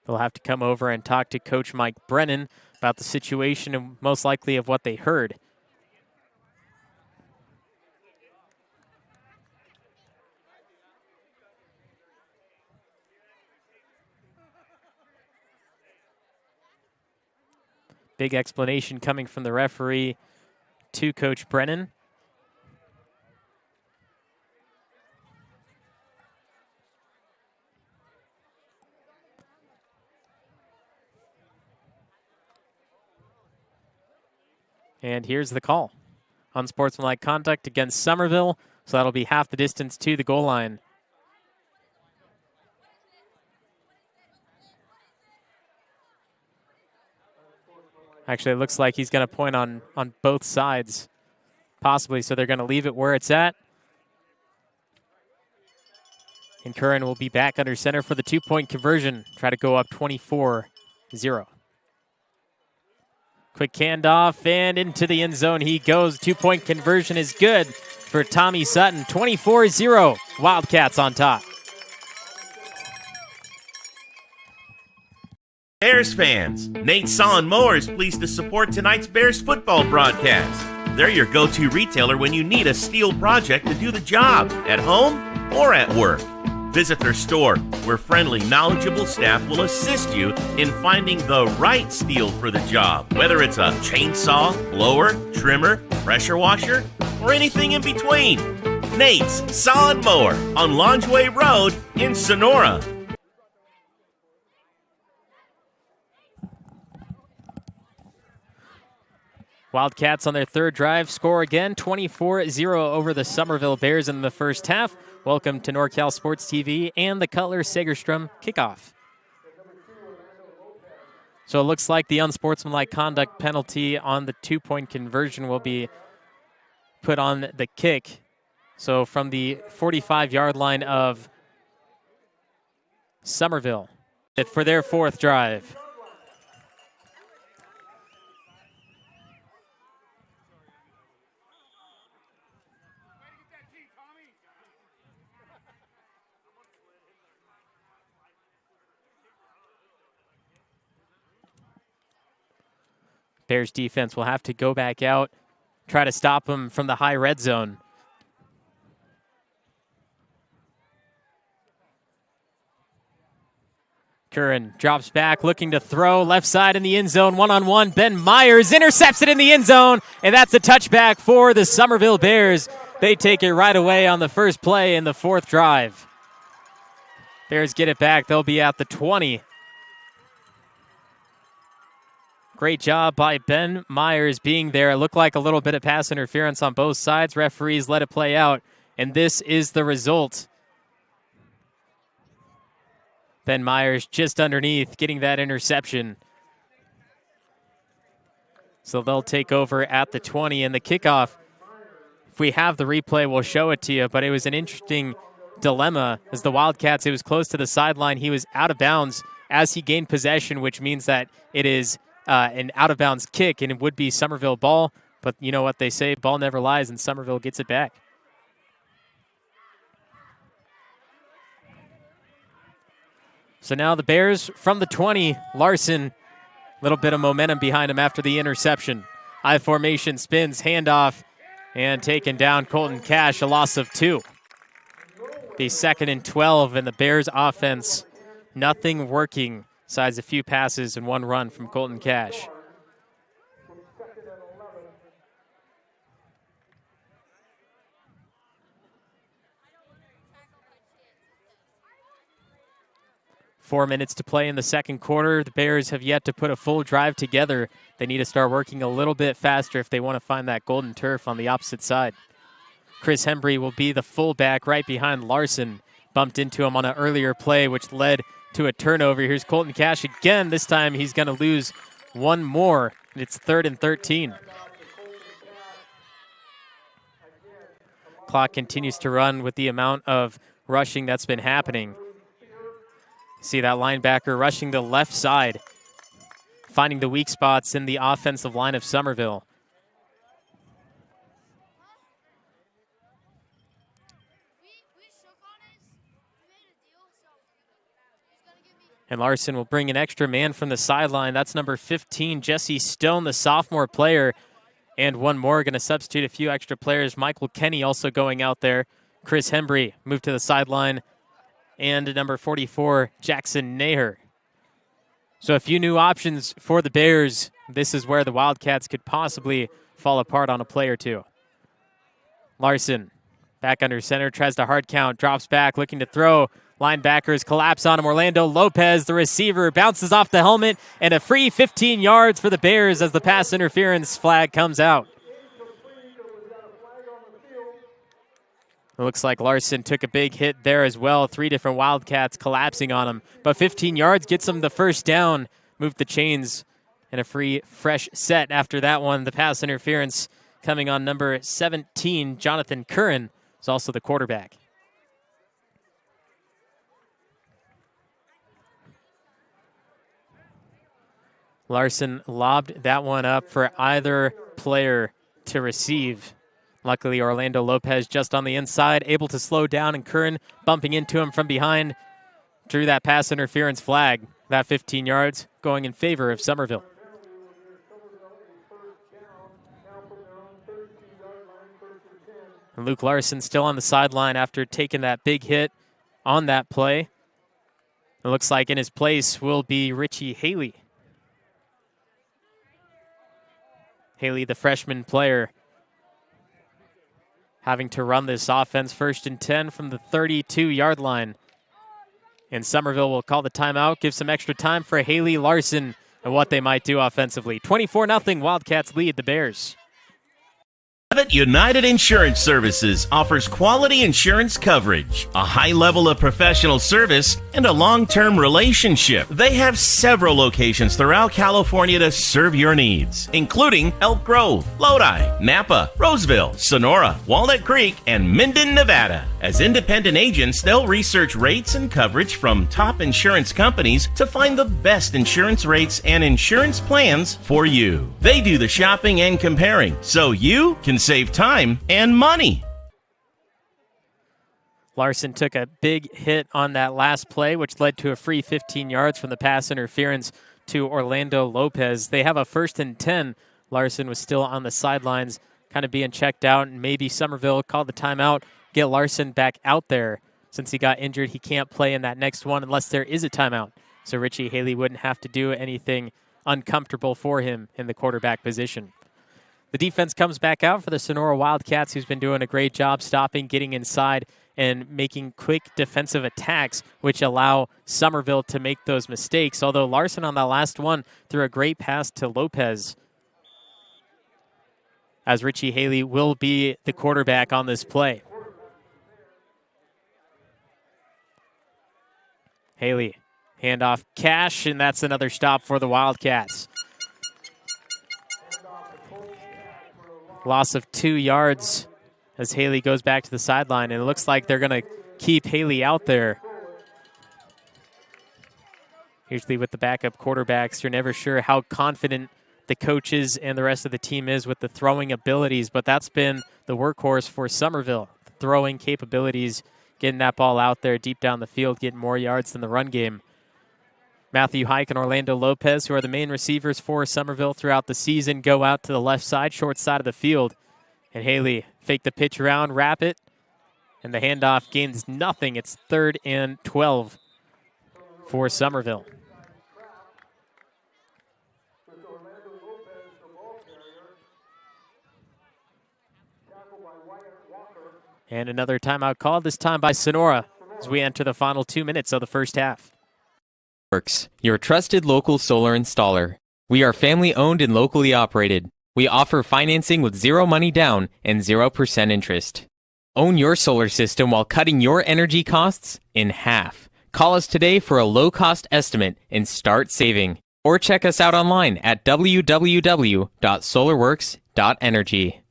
They'll have to come over and talk to Coach Mike Brennan about the situation and most likely of what they heard. Big explanation coming from the referee to Coach Brennan. And here's the call. Unsportsmanlike conduct against Summerville, so that'll be half the distance to the goal line. Actually, it looks like he's going to point on both sides, possibly, so they're going to leave it where it's at. And Curran will be back under center for the 2-point conversion. Try to go up 24-0. Quick handoff, and into the end zone he goes. 2-point conversion is good for Tommy Sutton. 24-0, Wildcats on top. Bears fans, Nate Saw Mower is pleased to support tonight's Bears football broadcast. They're your go-to retailer when you need a steel project to do the job, at home or at work. Visit their store, where friendly, knowledgeable staff will assist you in finding the right steel for the job, whether it's a chainsaw, blower, trimmer, pressure washer, or anything in between. Nate's Saw Mower on Longeway Road in Sonora. Wildcats on their third drive score again, 24-0 over the Summerville Bears in the first half. Welcome to NorCal Sports TV and the Cutler Segerstrom kickoff. So it looks like the unsportsmanlike conduct penalty on the 2-point conversion will be put on the kick. So from the 45-yard line of Summerville for their fourth drive. Bears defense will have to go back out, try to stop them from the high red zone. Curran drops back, looking to throw, left side in the end zone, one-on-one. Ben Myers intercepts it in the end zone, and that's a touchback for the Summerville Bears. They take it right away on the first play in the fourth drive. Bears get it back. They'll be at the 20. Great job by Ben Myers being there. It looked like a little bit of pass interference on both sides. Referees let it play out, and this is the result. Ben Myers just underneath, getting that interception. So they'll take over at the 20, and the kickoff, if we have the replay, we'll show it to you, but it was an interesting dilemma as the Wildcats, it was close to the sideline. He was out of bounds as he gained possession, which means that it is an out-of-bounds kick, and it would be Summerville ball. But you know what they say, ball never lies, and Summerville gets it back. So now the Bears from the 20, Larson, a little bit of momentum behind him after the interception. I formation, spins, handoff, and taken down. Colton Cash, a loss of 2. Be 2nd and 12, and the Bears offense, nothing working. Besides a few passes and 1 run from Colton Cash. Four minutes to play in the second quarter. The Bears have yet to put a full drive together. They need to start working a little bit faster if they want to find that golden turf on the opposite side. Chris Hembry will be the fullback right behind Larson. Bumped into him on an earlier play, which led to a turnover. Here's Colton Cash again. This time he's going to lose 1 more. It's 3rd and 13. Clock continues to run with the amount of rushing that's been happening. See that linebacker rushing the left side, finding the weak spots in the offensive line of Summerville. And Larson will bring an extra man from the sideline. That's number 15, Jesse Stone, the sophomore player. And 1 more, going to substitute a few extra players. Michael Kenny also going out there. Chris Hembry moved to the sideline. And number 44, Jackson Naher. So a few new options for the Bears. This is where the Wildcats could possibly fall apart on a play or two. Larson back under center, tries to hard count, drops back, looking to throw. Linebackers collapse on him. Orlando Lopez, the receiver, bounces off the helmet, and a free 15 yards for the Bears as the pass interference flag comes out. It looks like Larson took a big hit there as well. 3 different Wildcats collapsing on him. But 15 yards gets him the first down, moved the chains, and a free, fresh set after that one. The pass interference coming on number 17, Jonathan Curran, is also the quarterback. Larson lobbed that one up for either player to receive. Luckily, Orlando Lopez just on the inside, able to slow down, and Curran bumping into him from behind, drew that pass interference flag. That 15 yards going in favor of Summerville. And Luke Larson still on the sideline after taking that big hit on that play. It looks like in his place will be Richie Haley. Haley, the freshman player, having to run this offense 1st and 10 from the 32-yard line. And Summerville will call the timeout, give some extra time for Haley, Larson, and what they might do offensively. 24-0, Wildcats lead the Bears. Thrivent United Insurance Services offers quality insurance coverage, a high level of professional service, and a long-term relationship. They have several locations throughout California to serve your needs, including Elk Grove, Lodi, Napa, Roseville, Sonora, Walnut Creek, and Minden, Nevada. As independent agents, they'll research rates and coverage from top insurance companies to find the best insurance rates and insurance plans for you. They do the shopping and comparing, so you can save time and money. Larson took a big hit on that last play, which led to a free 15 yards from the pass interference to Orlando Lopez. They have a 1st and 10. Larson was still on the sidelines, kind of being checked out, and maybe Summerville called the timeout, get Larson back out there. Since he got injured, he can't play in that next one unless there is a timeout. So Richie Haley wouldn't have to do anything uncomfortable for him in the quarterback position. The defense comes back out for the Sonora Wildcats, who's been doing a great job stopping, getting inside, and making quick defensive attacks, which allow Summerville to make those mistakes. Although Larson on that last one threw a great pass to Lopez, as Richie Haley will be the quarterback on this play. Haley, handoff Cash, and that's another stop for the Wildcats. Loss of 2 yards as Haley goes back to the sideline, and it looks like they're going to keep Haley out there. Usually with the backup quarterbacks, you're never sure how confident the coaches and the rest of the team is with the throwing abilities, but that's been the workhorse for Summerville. The throwing capabilities, getting that ball out there deep down the field, getting more yards than the run game. Matthew Hike and Orlando Lopez, who are the main receivers for Summerville throughout the season, go out to the left side, short side of the field. And Haley fake the pitch around, wrap it, and the handoff gains nothing. It's 3rd and 12 for Summerville. And another timeout called, this time by Sonora, as we enter the final 2 minutes of the first half. Works, your trusted local solar installer. We are family owned and locally operated. We offer financing with 0 money down and 0% interest. Own your solar system while cutting your energy costs in half. Call us today for a low-cost estimate and start saving. Or check us out online at www.solarworks.energy.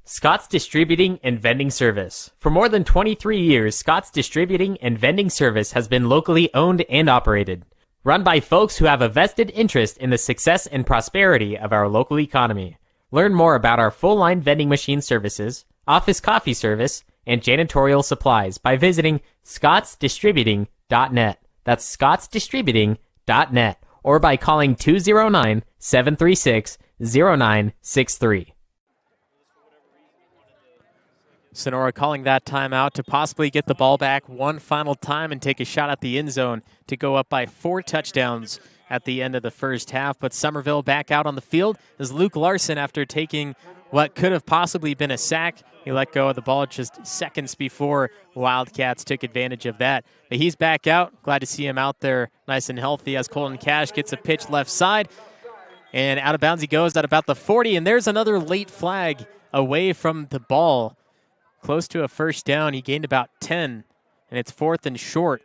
Scott's Distributing and Vending Service. For more than 23 years, Scott's Distributing and Vending Service has been locally owned and operated. Run by folks who have a vested interest in the success and prosperity of our local economy. Learn more about our full-line vending machine services, office coffee service, and janitorial supplies by visiting scottsdistributing.net. That's scottsdistributing.net. Or by calling 209-736-0963. Sonora calling that timeout to possibly get the ball back one final time and take a shot at the end zone to go up by 4 touchdowns at the end of the first half. But Summerville back out on the field as Luke Larson, after taking what could have possibly been a sack, he let go of the ball just seconds before Wildcats took advantage of that. But he's back out. Glad to see him out there nice and healthy as Colton Cash gets a pitch left side. And out of bounds he goes at about the 40. And there's another late flag away from the ball. Close to a first down. He gained about 10, and it's 4th and short.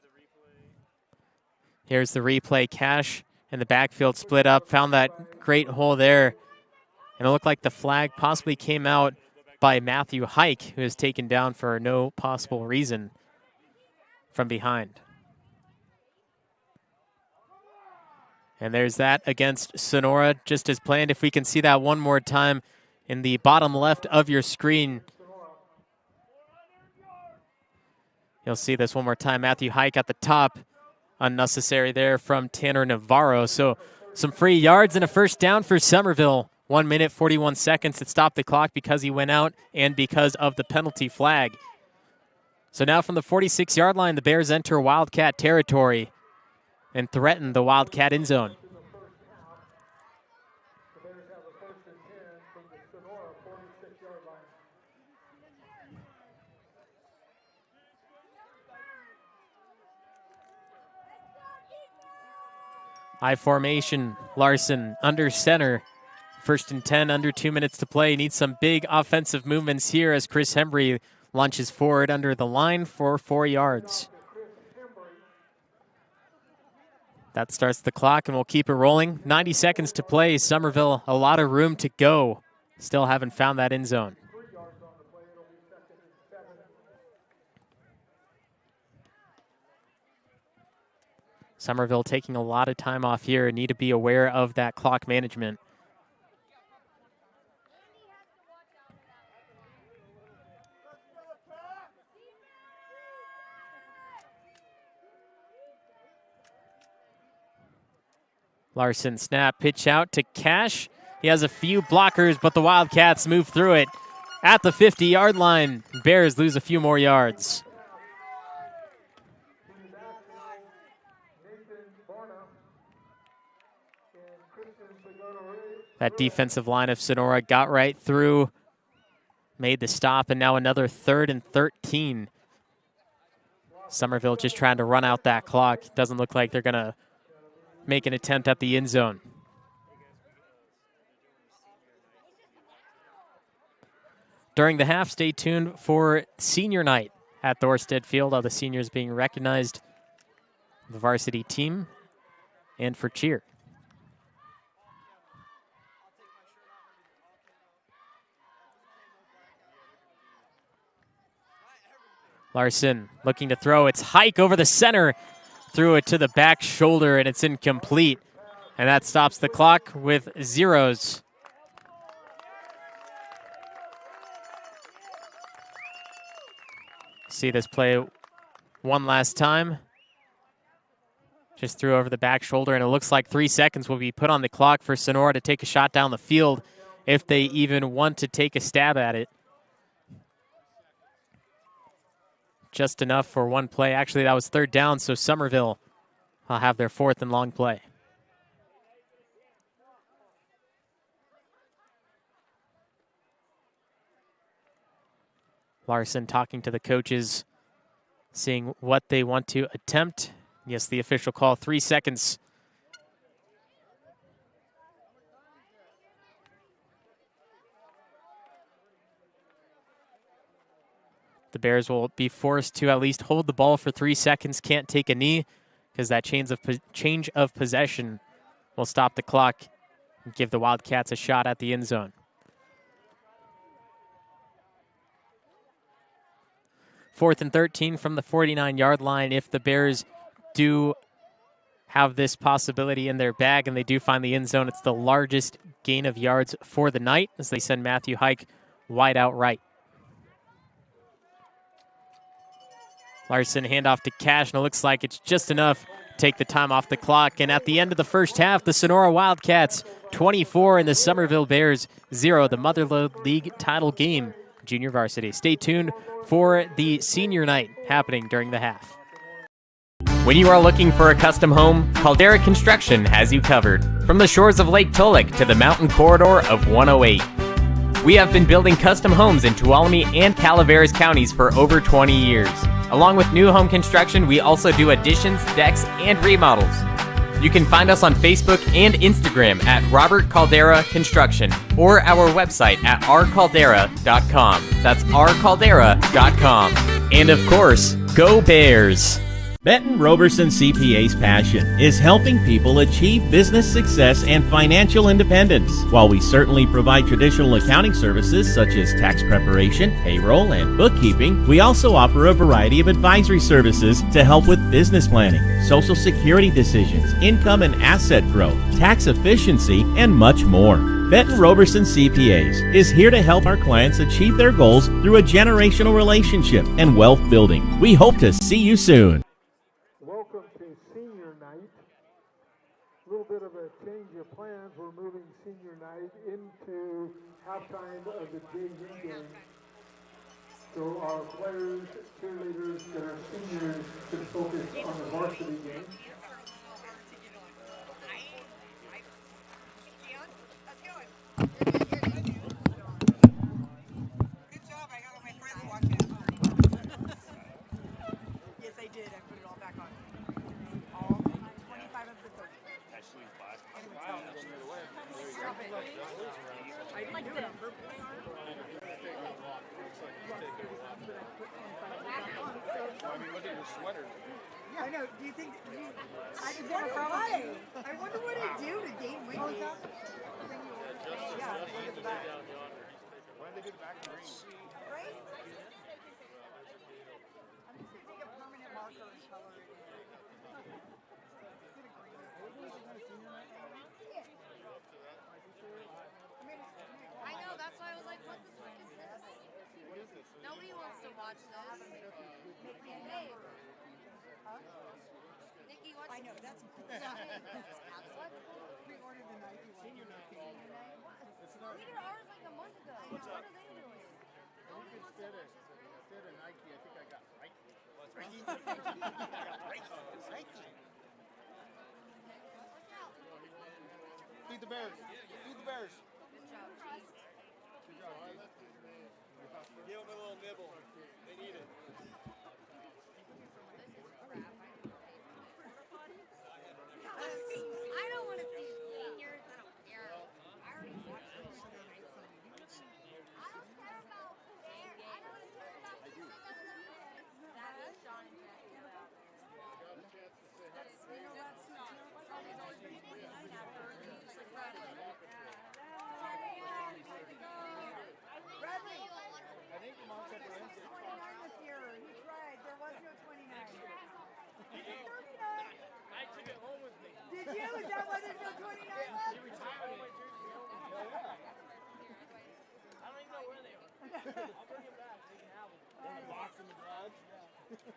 Here's the replay. Cash and the backfield split up, found that great hole there. And it looked like the flag possibly came out by Matthew Hike, who is taken down for no possible reason from behind. And there's that against Sonora, just as planned. If we can see that one more time in the bottom left of your screen, you'll see this one more time. Matthew Hike at the top. Unnecessary there from Tanner Navarro. So some free yards and a first down for Summerville. 1 minute, 41 seconds to stop the clock because he went out and because of the penalty flag. So now from the 46-yard line, the Bears enter Wildcat territory and threaten the Wildcat end zone. High formation, Larson under center. 1st and 10, under 2 minutes to play. Needs some big offensive movements here as Chris Hembry launches forward under the line for 4 yards. That starts the clock, and we'll keep it rolling. 90 seconds to play. Summerville, a lot of room to go. Still haven't found that end zone. Summerville taking a lot of time off here and need to be aware of that clock management. Larson snap, pitch out to Cash. He has a few blockers, but the Wildcats move through it at the 50-yard line. Bears lose a few more yards. That defensive line of Sonora got right through, made the stop, and now another 3rd and 13 Summerville just trying to run out that clock. Doesn't look like they're going to make an attempt at the end zone. During the half, stay tuned for senior night at Thorstead Field. All the seniors being recognized, the varsity team, and for cheer. Larson looking to throw. It's hike over the center. Threw it to the back shoulder, and it's incomplete. And that stops the clock with zeros. See this play one last time. Just threw over the back shoulder, and it looks like 3 seconds will be put on the clock for Sonora to take a shot down the field if they even want to take a stab at it. Just enough for one play. Actually, that was third down, so Summerville will have their fourth and long play. Larson talking to the coaches, seeing what they want to attempt. Yes, the official call, 3 seconds. The Bears will be forced to at least hold the ball for 3 seconds, can't take a knee, because that change of possession will stop the clock and give the Wildcats a shot at the end zone. Fourth and 13 from the 49-yard line. If the Bears do have this possibility in their bag and they do find the end zone, it's the largest gain of yards for the night as they send Matthew Hike wide out right. Larson handoff to Cash, and it looks like it's just enough to take the time off the clock. And at the end of the first half, the Sonora Wildcats 24 and the Summerville Bears 0, the Motherlode League title game, junior varsity. Stay tuned for the senior night happening during the half. When you are looking for a custom home, Caldera Construction has you covered. From the shores of Lake Tolek to the mountain corridor of 108. We have been building custom homes in Tuolumne and Calaveras counties for over 20 years. Along with new home construction, we also do additions, decks, and remodels. You can find us on Facebook and Instagram at Robert Caldera Construction or our website at rcaldera.com. That's rcaldera.com. And of course, go Bears! Benton Roberson CPA's passion is helping people achieve business success and financial independence. While we certainly provide traditional accounting services such as tax preparation, payroll, and bookkeeping, we also offer a variety of advisory services to help with business planning, social security decisions, income and asset growth, tax efficiency, and much more. Benton Roberson CPAs is here to help our clients achieve their goals through a generational relationship and wealth building. We hope to see you soon. Welcome to senior night. A little bit of a change of plans. We're moving senior night into halftime of the JV game. So our players, cheerleaders, and our seniors can focus on the varsity game. I know. Do you think? I wonder why. I wonder what it do to gain weight. Yeah. Why did they do the back green? Right? I'm just gonna take a permanent marker and color it in. I know, that's why I was like, what the frick is this? Nobody wants to watch this. Hey. Nikki, what's I know, that's what? pre-ordered the Nike one. We did ours like a month ago. What are they doing? Nobody wants to watch this. Instead of Nike, I think I got Nike. Feed the Bears. Feed the Bears. Good job, Chief. Good job, Steve. Give them a little nibble. They need it. This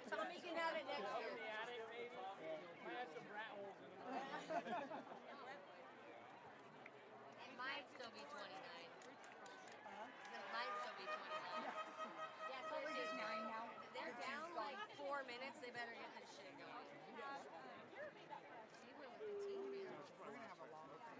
Tommy can have it next year. It might still be 29. It might still be 29. Yeah, so We're just 9 now. they're down like 4 minutes. They better get this shit going. See what the team is. We're gonna have a long time.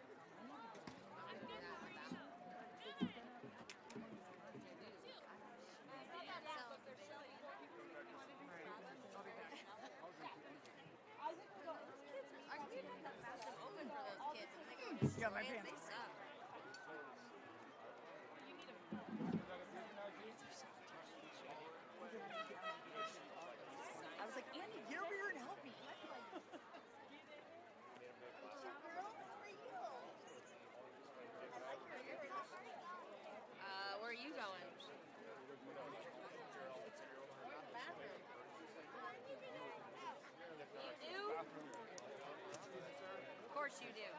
Yeah, my pants. They suck. I was like, Andy, get over here and help me. Where are you going? You do? Of course you do.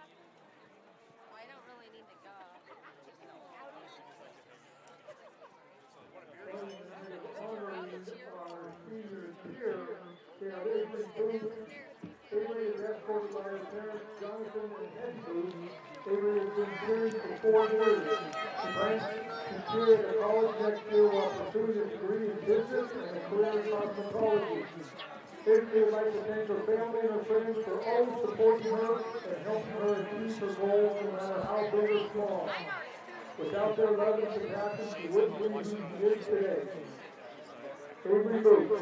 Well, I don't really need to go. Avery is escorted by her parents, Jonathan and Henry. Avery has been married for 4 years. She plans to pursue at college next year while pursuing a degree in business and a career in cosmetology. Avery would like to thank her family and her friends for always supporting her and helping her achieve her goals no matter how big or small. Without their love and compassion, she wouldn't be who she is today. Avery Lupo.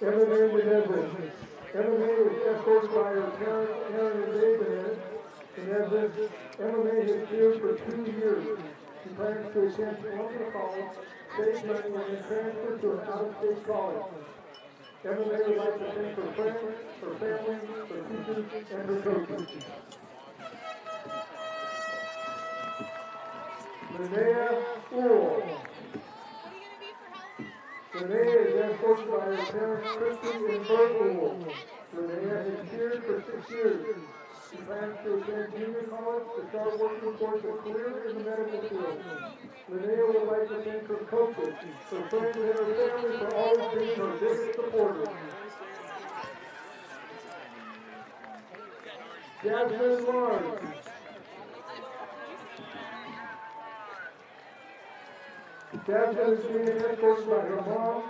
MMA Menezes. MMA is escorted by her parents, Aaron and David. Menezes, MMA has cheered for 2 years. She plans to attend Columbia College, save money, and then transfer to an out-of-state college. MMA would like to thank her friends, her family, her teachers, and her coaches. Linnea Uhl. Linnea is escorted by her parents, Kristen and Bert Uhl. Linnea has cheered for 6 years. She plans to attend junior college to start working towards a career in the medical field. Linnea would like to thank her coaches, her friends, and her family for always being her biggest supporters. Jasmine Lawrence. Jasmine is being escorted by her mom,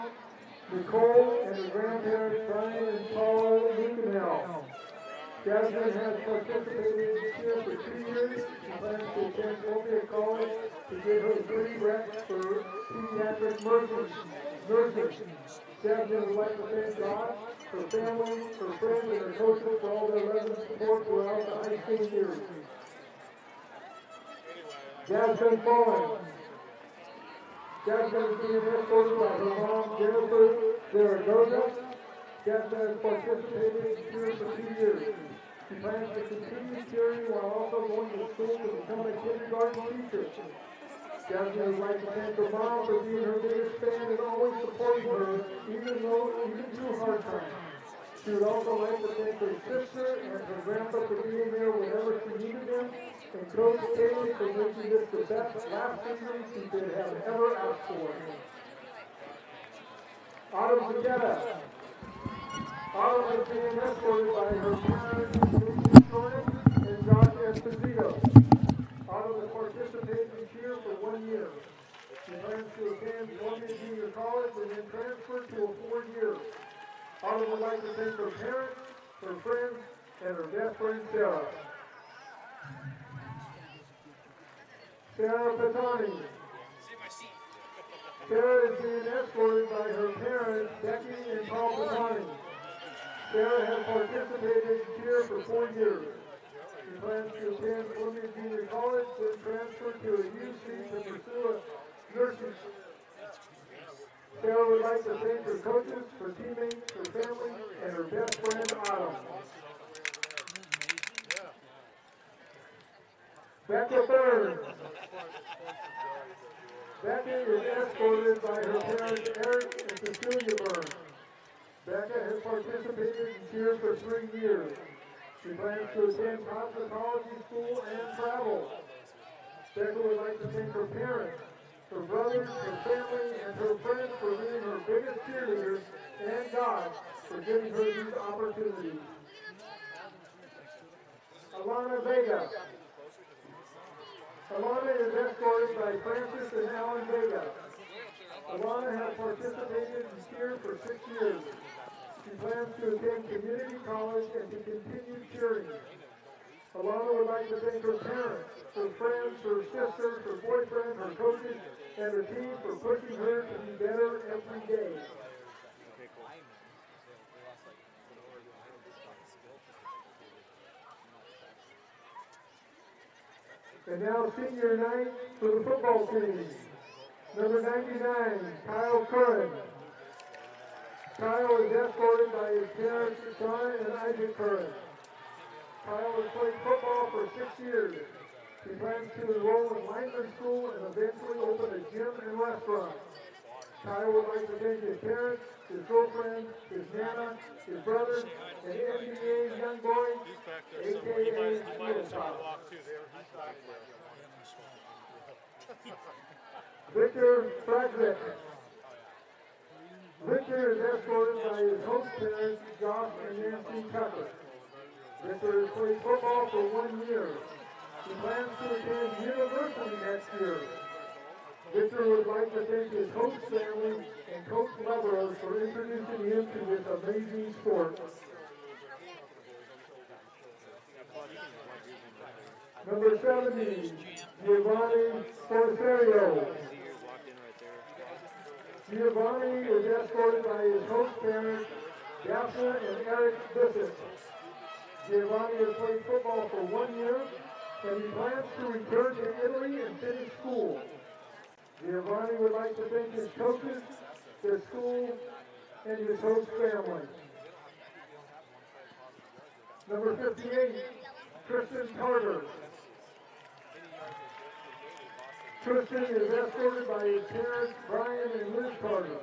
Nicole, and her grandparents, Brian and Paula Lucanel. Jasmine has participated in cheer for 2 years. She plans to attend Columbia College to get her degree reps for pediatric nursing. Jasmine would like to thank God, her family, her friends, and her coaches for all their love and support throughout the high school years. Jasmine Bowen. Jasmine is being escorted by her mom, Jennifer Zaragoza. Jasmine has participated in cheer for 2 years. She plans to continue cheering while also going to school to become a kindergarten teacher. Jasmine would like to thank her mom for being her biggest fan and always supporting her, even through hard times. She would also like to thank her sister and her grandpa for being there whenever she needed them, and Coach Kaylee for making this the best last season she could have ever asked for. Autumn Vegeta. Autumn is being escorted by her parents, Lucy Jordan and Josh Esposito. Autumn has participated in cheer for 1 year. She plans to attend Columbia Junior College and then transfer to a 4-year. Autumn would like to thank her parents, her friends, and her best friend Sarah. Sarah Patani. Sarah is being escorted by her parents, Becky and Paul Patani. Sarah has participated in cheer for 4 years. She plans to attend Columbia Junior College, then transfer to a UC to pursue a nursing. Sarah would like to thank her coaches, her teammates, her family, and her best friend, Autumn. Becca Berner. Becca is escorted by her parents, Eric and Cecilia Berner. Becca has participated in cheer for 3 years. She plans to attend cosmetology school and travel. Becca would like to thank her parents, her brothers, her family, and her friends for being her biggest cheerleaders, and God for giving her these opportunities. Alana Vega. Alana is escorted by Francis and Alan Vega. Alana has participated in cheer for 6 years. She plans to attend community college and to continue cheering. Alana would like to thank her parents, her friends, her sisters, her boyfriend, her coaches, and her team for pushing her to be better every day. And now senior night for the football team. Number 99, Kyle Curran. Kyle is escorted by his parents, Sean and Isaac Curran. Kyle has played football for 6 years. He plans to enroll in lineman school and eventually open a gym and restaurant. Kyle would like to thank his parents, his girlfriend, his nana, his brothers, and NBA's young boy, a.k.a. Hilltop. Victor Frederick. Victor is escorted by his host parents, Josh and Nancy Cutler. Victor has played football for 1 year. He plans to attend university next year. Victor would like to thank his host family and Coach Leveros for introducing him to this amazing sport. Number 70, Giovanni Forcerio. Giovanni is escorted by his host parents, Daphne and Eric Bissett. Giovanni has played football for 1 year, and he plans to return to Italy and finish school. Giovanni would like to thank his coaches, his school, and his host family. Number 58, Tristan Carter. Tristan is escorted by his parents, Brian and Liz Carter.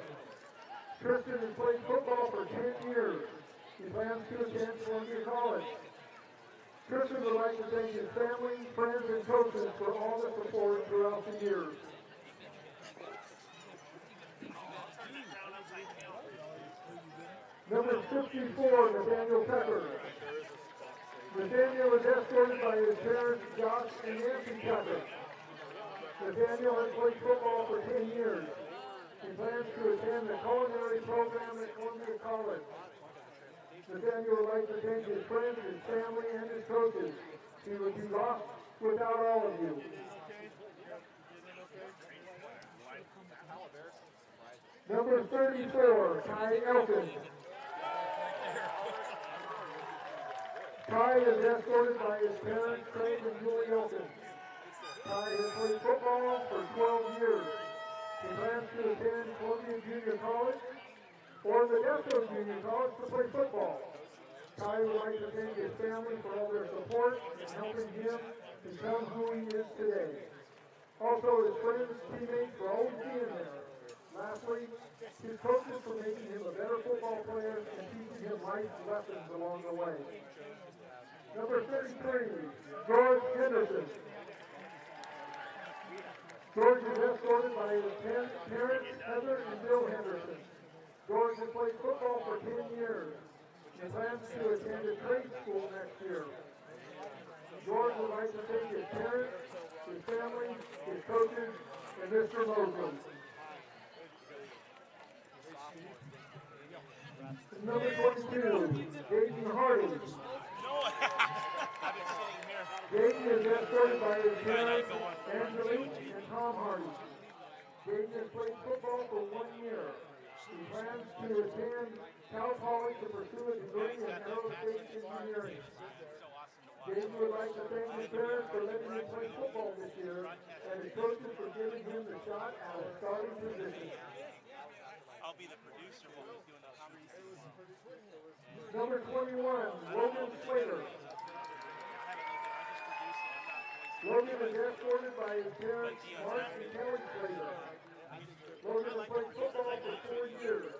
Tristan has played football for 10 years. He plans to attend Columbia College. Tristan would like to thank his family, friends, and coaches for all the support throughout the years. Number 54, Nathaniel Tucker. Nathaniel is escorted by his parents, Josh and Nancy Tucker. Nathaniel has played football for 10 years. He plans to attend the culinary program at Columbia College. Nathaniel would like to thank his friends, his family, and his coaches. He would be lost without all of you. Number 34, Ty Elkins. Ty is escorted by his parents, Craig and Julie Elkins. Ty has played football for 12 years. He plans to attend Columbia Junior College or the Modesto Junior College to play football. Ty would like to thank his family for all their support and helping him become who he is today. Also, his friends, teammates for always being there. Lastly, his coaches for making him a better football player and teaching him life lessons along the way. Number 33, George Henderson. George is escorted by his parents, Heather and Bill Henderson. George has played football for 10 years. He plans to attend a trade school next year. George would like to thank his parents, his family, his coaches, and Mr. Mosley. Number 22, Dayton Hardy. Dayton is escorted by his parents, Angelique and Tom Hardy. Dayton has played football for 1 year. He plans to attend Cal College to pursue a degree in aerospace engineering. Dayton would like to thank his parents for letting him play football this year, and his coaches for giving him the shot at a starting position. I'll be the producer while he's doing the conversation. Number 21, Logan Slater. Logan is escorted by his parents, Mark and Kelly Slater. Logan has played football for 4 years.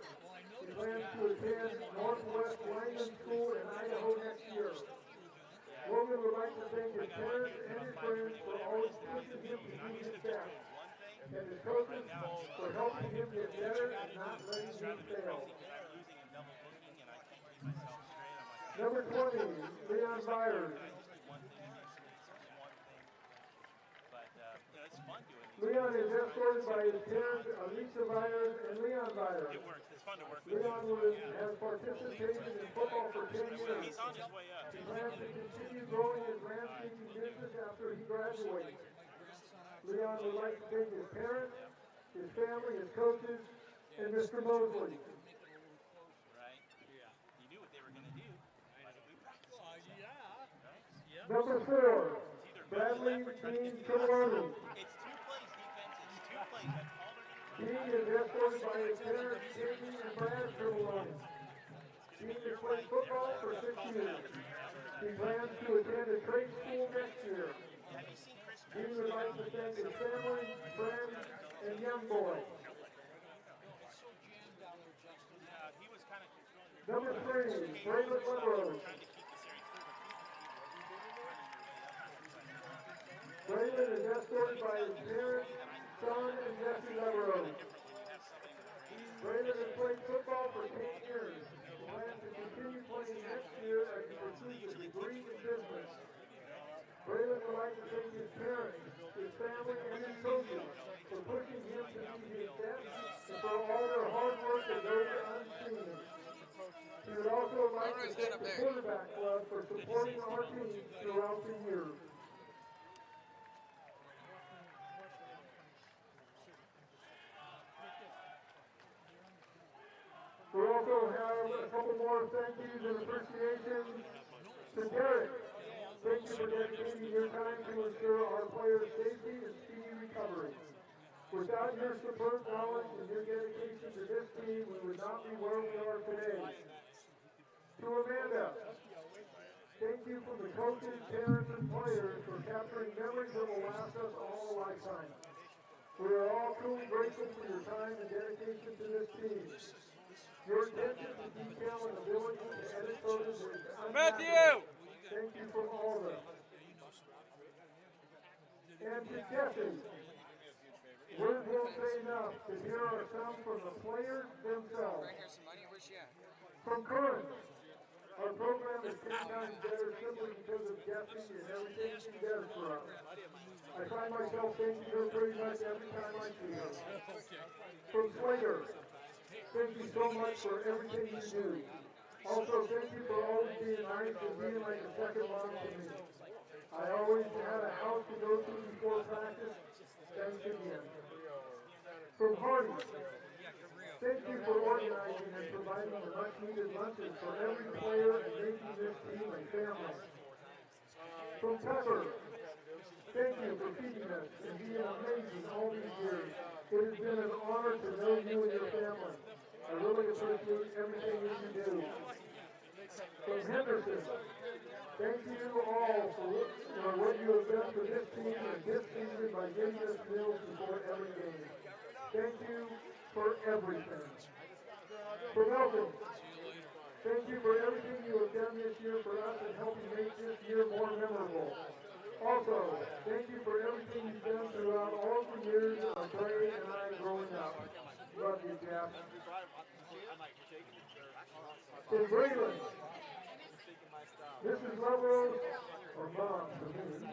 He plans to attend Northwest Lineman School in Idaho next year. Logan would like to thank his parents and his friends for always pushing him to be his best, and his coaches for helping him get better and not letting him fail. Number 20, LeAnn Byers. LeAnn is escorted by his parents, Alicia Byers and LeAnn Byers. It works. It's fun to work with. LeAnn has participated in football for 10 years. He's on his way up. He plans to continue growing his landscaping business after he graduates. LeAnn would like to thank his parents, his family, his coaches, and Mr. Mosley. Right? Yeah. You knew what they were going to do. Why did we practice? Yeah. Number 4, Bradley Dean Tuolumne. It's 2 plays defense. It's 2 plays. That's all they're going to do. Dean is escorted by his parents, Jerimie and Brad Tuolumne. Dean has played football for 6 years. He plans to attend a trade school next year. Dean would like to thank his family, friends, and young boy. Number 3, Braylon Monroe. Braylon is escorted by his parents, son, and Jesse Leverose. Braylon has played football for 10 years. He plans to continue playing next year as he pursues a degree in business. Braylon would like to thank his parents, his family, and his coaches for pushing him to be his best and for all their hard work that goes unseen. He would also like to thank the quarterback club for supporting our team throughout the years. We also have a couple more thank yous and appreciations to Derek. Thank you for dedicating your time to ensure our players' safety and speedy recovery. Without your superb knowledge and your dedication to this team, we would not be where we are today. To Amanda, thank you from the coaches, parents, and players for capturing memories that will last us all a lifetime. We are all truly grateful for your time and dedication to this team. Your attention to detail and ability to edit photos is unmatched. Thank you from all of us. And to Jesse, words won't say enough, but here are some from the players themselves. From Current, our program is 10 times better simply because of Jesse and everything she does for us. I find myself thanking her pretty much every time I see her. From Slater, thank you so much for everything you do. Also, thank you for always being nice and being like a second mom to me. I always had a house to go to before practice. Thanks again. From Hardy, thank you for organizing and providing the much-needed lunches for every player and making this team a family. From Tucker, thank you for feeding us and being amazing all these years. It has been an honor to know you and your family. I really appreciate everything that you do. From Henderson, thank you all for what you have done for this team and this season by giving us meals before every game. Thank you for everything. From Elton, thank you for everything you have done this year for us and helping make this year more memorable. Also, thank you for everything you've done throughout all the years of Trey and I growing up. Love you, Jeff. From Braylon, Mrs. Lover, or Mom for me,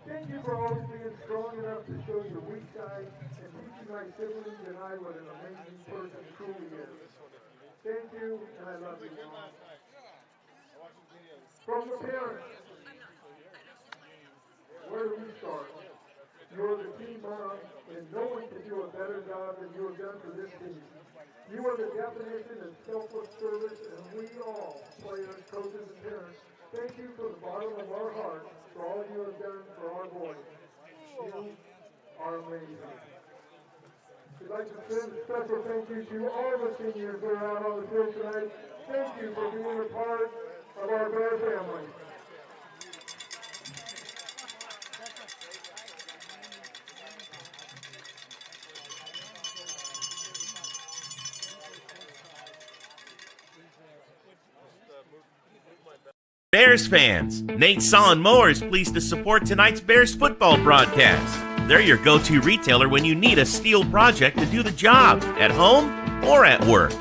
thank you for always being strong enough to show your weak side and teaching my siblings and I what an amazing person truly is. Thank you, and I love you, Mom. From the parents, where do we start? You're the team mom, and no one can do a better job than you have done for this team. You are the definition of selfless service, and we all, players, coaches, and parents, thank you from the bottom of our hearts for all you have done for our boys. You are amazing. We'd like to send a special thank you to all the seniors that are out on the field tonight. Thank you for being a part of our Bear family. Bears fans, Nate Saw Mower is pleased to support tonight's Bears football broadcast. They're your go-to retailer when you need a steel project to do the job, at home or at work.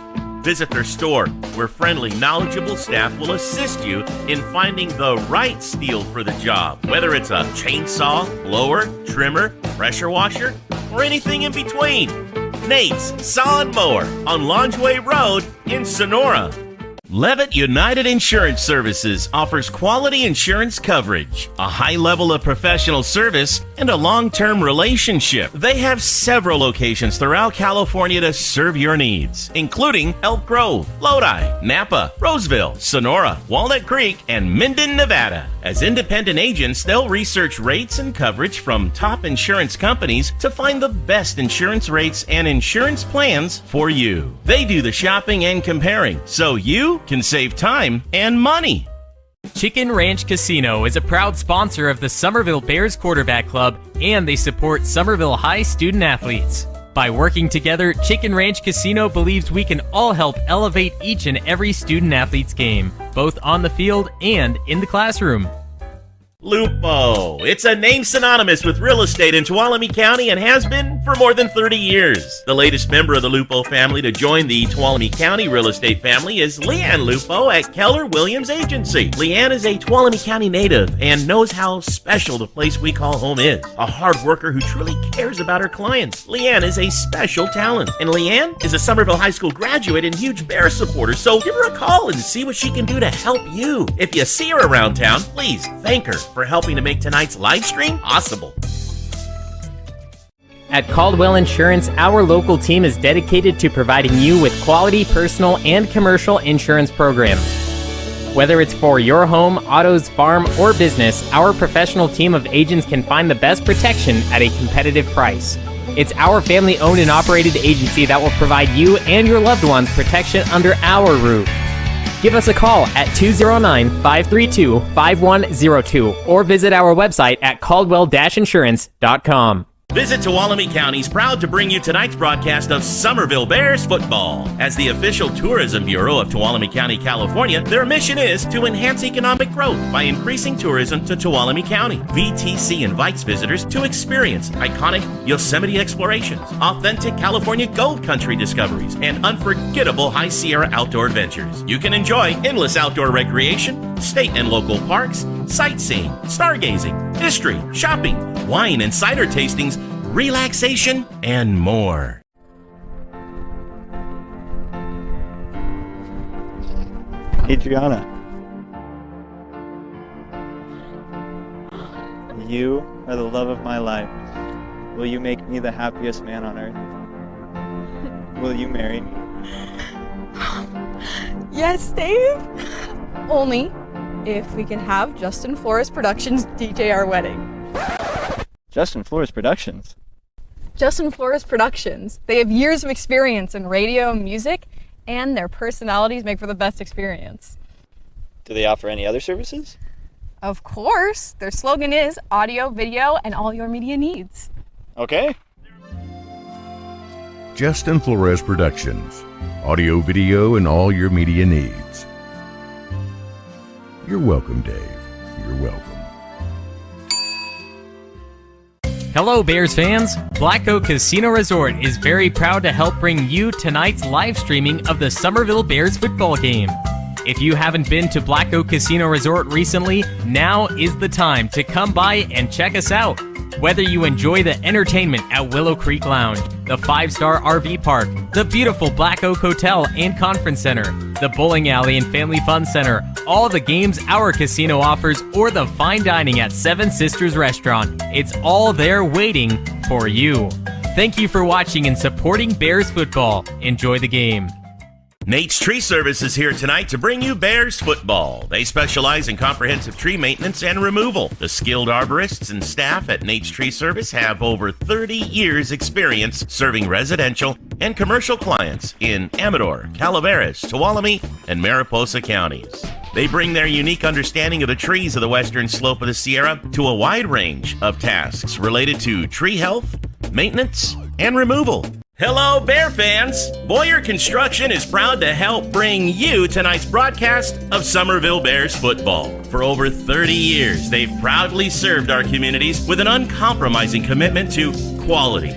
Visit their store, where friendly, knowledgeable staff will assist you in finding the right steel for the job, whether it's a chainsaw, blower, trimmer, pressure washer, or anything in between. Nate's Saw Mower on Longeway Road in Sonora. Levitt United Insurance Services offers quality insurance coverage, a high level of professional service, and a long-term relationship. They have several locations throughout California to serve your needs, including Elk Grove, Lodi, Napa, Roseville, Sonora, Walnut Creek, and Minden, Nevada. As independent agents, they'll research rates and coverage from top insurance companies to find the best insurance rates and insurance plans for you. They do the shopping and comparing, so you can save time and money. Chicken Ranch Casino is a proud sponsor of the Summerville Bears Quarterback Club, and they support Summerville High student athletes. By working together, Chicken Ranch Casino believes we can all help elevate each and every student athlete's game, both on the field and in the classroom. Lupo. It's a name synonymous with real estate in Tuolumne County and has been for more than 30 years. The latest member of the Lupo family to join the Tuolumne County real estate family is LeAnn Lupo at Keller Williams Agency. LeAnn is a Tuolumne County native and knows how special the place we call home is. A hard worker who truly cares about her clients. LeAnn is a special talent, and LeAnn is a Summerville High School graduate and huge Bear supporter, so give her a call and see what she can do to help you. If you see her around town, please thank her for helping to make tonight's live stream possible. At Caldwell Insurance, our local team is dedicated to providing you with quality personal and commercial insurance programs. Whether it's for your home, autos, farm, or business, our professional team of agents can find the best protection at a competitive price. It's our family-owned and operated agency that will provide you and your loved ones protection under our roof. Give us a call at 209-532-5102 or visit our website at caldwell-insurance.com. Visit Tuolumne County is proud to bring you tonight's broadcast of Summerville Bears football. As the official tourism bureau of Tuolumne County, California, their mission is to enhance economic growth by increasing tourism to Tuolumne County. VTC invites visitors to experience iconic Yosemite explorations, authentic California gold country discoveries, and unforgettable High Sierra outdoor adventures. You can enjoy endless outdoor recreation, state and local parks, sightseeing, stargazing, history, shopping, wine and cider tastings, relaxation, and more. Adriana, you are the love of my life. Will you make me the happiest man on earth? Will you marry me? Yes, Dave. Only if we can have Justin Flores Productions DJ our wedding. Justin Flores Productions? Justin Flores Productions. They have years of experience in radio and music, and their personalities make for the best experience. Do they offer any other services? Of course. Their slogan is audio, video, and all your media needs. Okay. Justin Flores Productions. Audio, video, and all your media needs. You're welcome, Dave. You're welcome. Hello, Bears fans! Black Oak Casino Resort is very proud to help bring you tonight's live streaming of the Summerville Bears football game. If you haven't been to Black Oak Casino Resort recently, now is the time to come by and check us out. Whether you enjoy the entertainment at Willow Creek Lounge, the 5-star RV park, the beautiful Black Oak Hotel and Conference Center, the bowling alley and family fun center, all the games our casino offers, or the fine dining at Seven Sisters Restaurant, it's all there waiting for you. Thank you for watching and supporting Bears football. Enjoy the game. Nate's Tree Service is here tonight to bring you Bears football. They specialize in comprehensive tree maintenance and removal. The skilled arborists and staff at Nate's Tree Service have over 30 years experience serving residential and commercial clients in Amador, Calaveras, Tuolumne, and Mariposa counties. They bring their unique understanding of the trees of the western slope of the Sierra to a wide range of tasks related to tree health, maintenance, and removal. Hello, Bear fans! Boyer Construction is proud to help bring you tonight's broadcast of Somerville Bears football. For over 30 years, they've proudly served our communities with an uncompromising commitment to quality,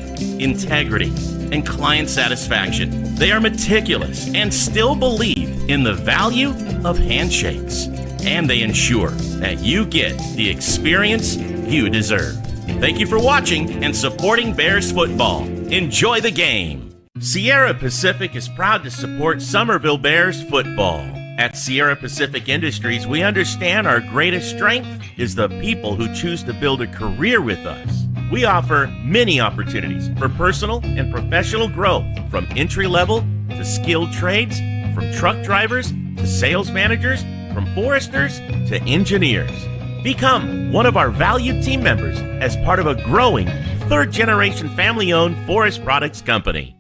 integrity, and client satisfaction. They are meticulous and still believe in the value of handshakes. And they ensure that you get the experience you deserve. Thank you for watching and supporting Bears football. Enjoy the game. Sierra Pacific is proud to support Somerville Bears football. At Sierra Pacific Industries, we understand our greatest strength is the people who choose to build a career with us. We offer many opportunities for personal and professional growth, from entry level to skilled trades, from truck drivers to sales managers, from foresters to engineers. Become one of our valued team members as part of a growing third-generation family-owned forest products company.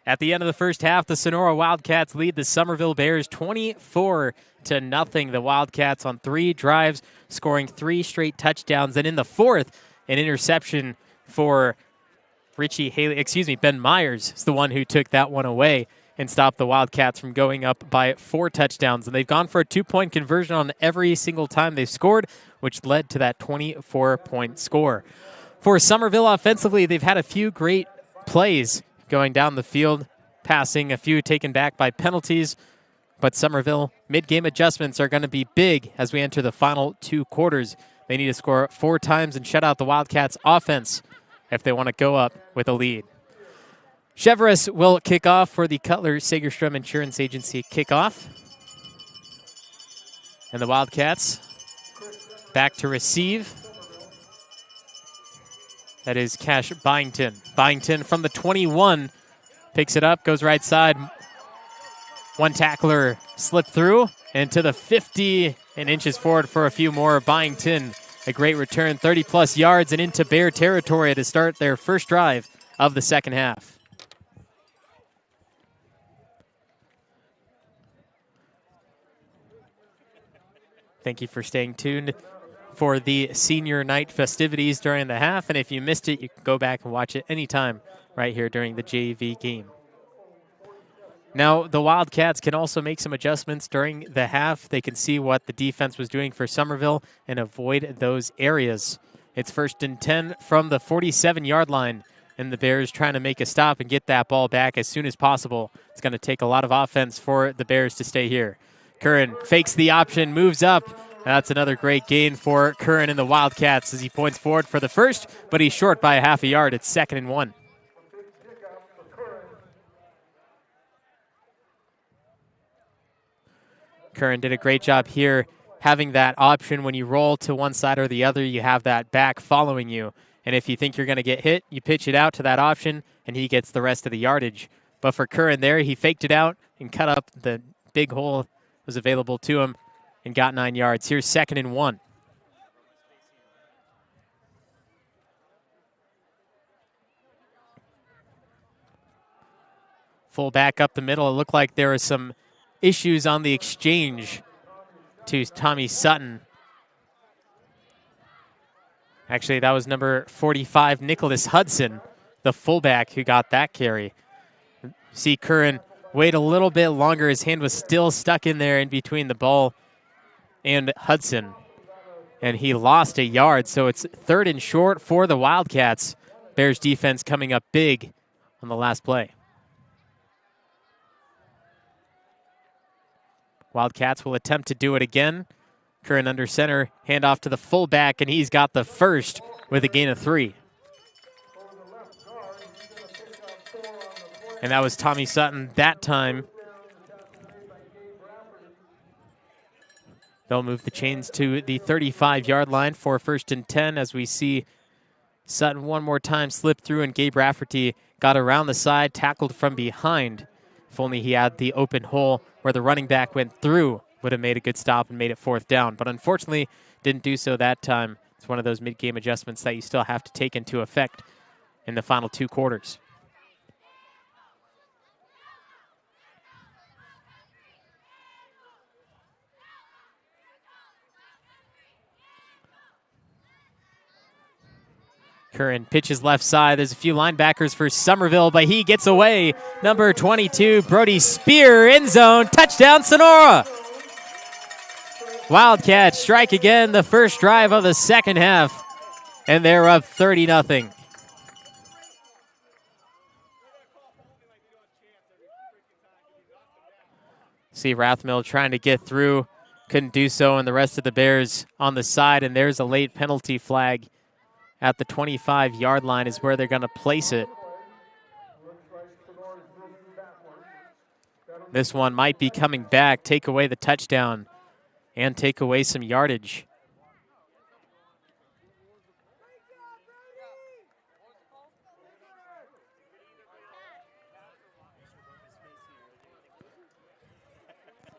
At the end of the first half, the Sonora Wildcats lead the Somerville Bears 24-0. The Wildcats on 3 drives, scoring 3 straight touchdowns. And in the fourth, an interception for Ben Myers is the one who took that one away and stopped the Wildcats from going up by 4 touchdowns. And they've gone for a 2-point conversion on every single time they've scored, which led to that 24-point score. For Somerville offensively, they've had a few great plays going down the field, passing, a few taken back by penalties. But Somerville mid-game adjustments are going to be big as we enter the final 2 quarters. They need to score 4 times and shut out the Wildcats' offense if they want to go up with a lead. Chevrolet will kick off for the Cutler Segerstrom Insurance Agency kickoff. And the Wildcats back to receive. That is Cash Byington. Byington from the 21 picks it up, goes right side. One tackler slipped through, and to the 50 and inches forward for a few more. Byington, a great return, 30-plus yards and into Bear territory to start their first drive of the second half. Thank you for staying tuned for the senior night festivities during the half. And if you missed it, you can go back and watch it anytime right here during the JV game. Now, the Wildcats can also make some adjustments during the half. They can see what the defense was doing for Somerville and avoid those areas. It's 1st and 10 from the 47-yard line, and the Bears trying to make a stop and get that ball back as soon as possible. It's going to take a lot of offense for the Bears to stay here. Curran fakes the option, moves up. That's another great gain for Curran and the Wildcats as he points forward for the first, but he's short by a half a yard. It's 2nd and 1. Curran did a great job here having that option. When you roll to one side or the other, you have that back following you. And if you think you're going to get hit, you pitch it out to that option, and he gets the rest of the yardage. But for Curran there, he faked it out and cut up the big hole that was available to him and got 9 yards. Here's 2nd and 1. Full back up the middle. It looked like there was some issues on the exchange to Tommy Sutton. Actually, that was number 45, Nicholas Hudson, the fullback who got that carry. See Curran wait a little bit longer. His hand was still stuck in there in between the ball and Hudson, and he lost a yard. So it's 3rd and short for the Wildcats. Bears defense coming up big on the last play. Wildcats will attempt to do it again. Curran under center, handoff to the fullback, and he's got the first with a gain of 3. And that was Tommy Sutton that time. They'll move the chains to the 35-yard line for 1st and 10 as we see Sutton one more time slip through, and Gabe Rafferty got around the side, tackled from behind. If only he had the open hole where the running back went through, would have made a good stop and made it 4th down. But unfortunately, didn't do so that time. It's one of those mid-game adjustments that you still have to take into effect in the final 2 quarters. Curran pitches left side. There's a few linebackers for Summerville, but he gets away. Number 22, Brody Spear, end zone. Touchdown, Sonora. Wildcats strike again, the first drive of the second half, and they're up 30-0. See Rathmill trying to get through. Couldn't do so, and the rest of the Bears on the side, and there's a late penalty flag at the 25-yard line is where they're going to place it. This one might be coming back, take away the touchdown, and take away some yardage.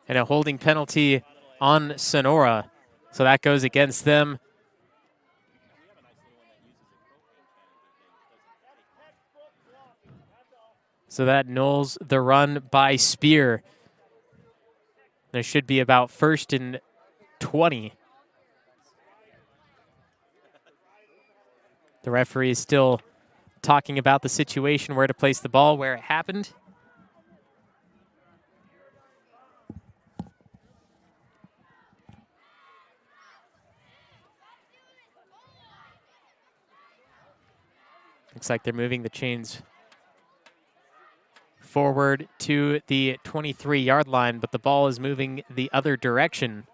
And a holding penalty on Sonora, so that goes against them. So that nulls the run by Spear. There should be about 1st and 20. The referee is still talking about the situation, where to place the ball, where it happened. Looks like they're moving the chains forward to the 23-yard line, but the ball is moving the other direction.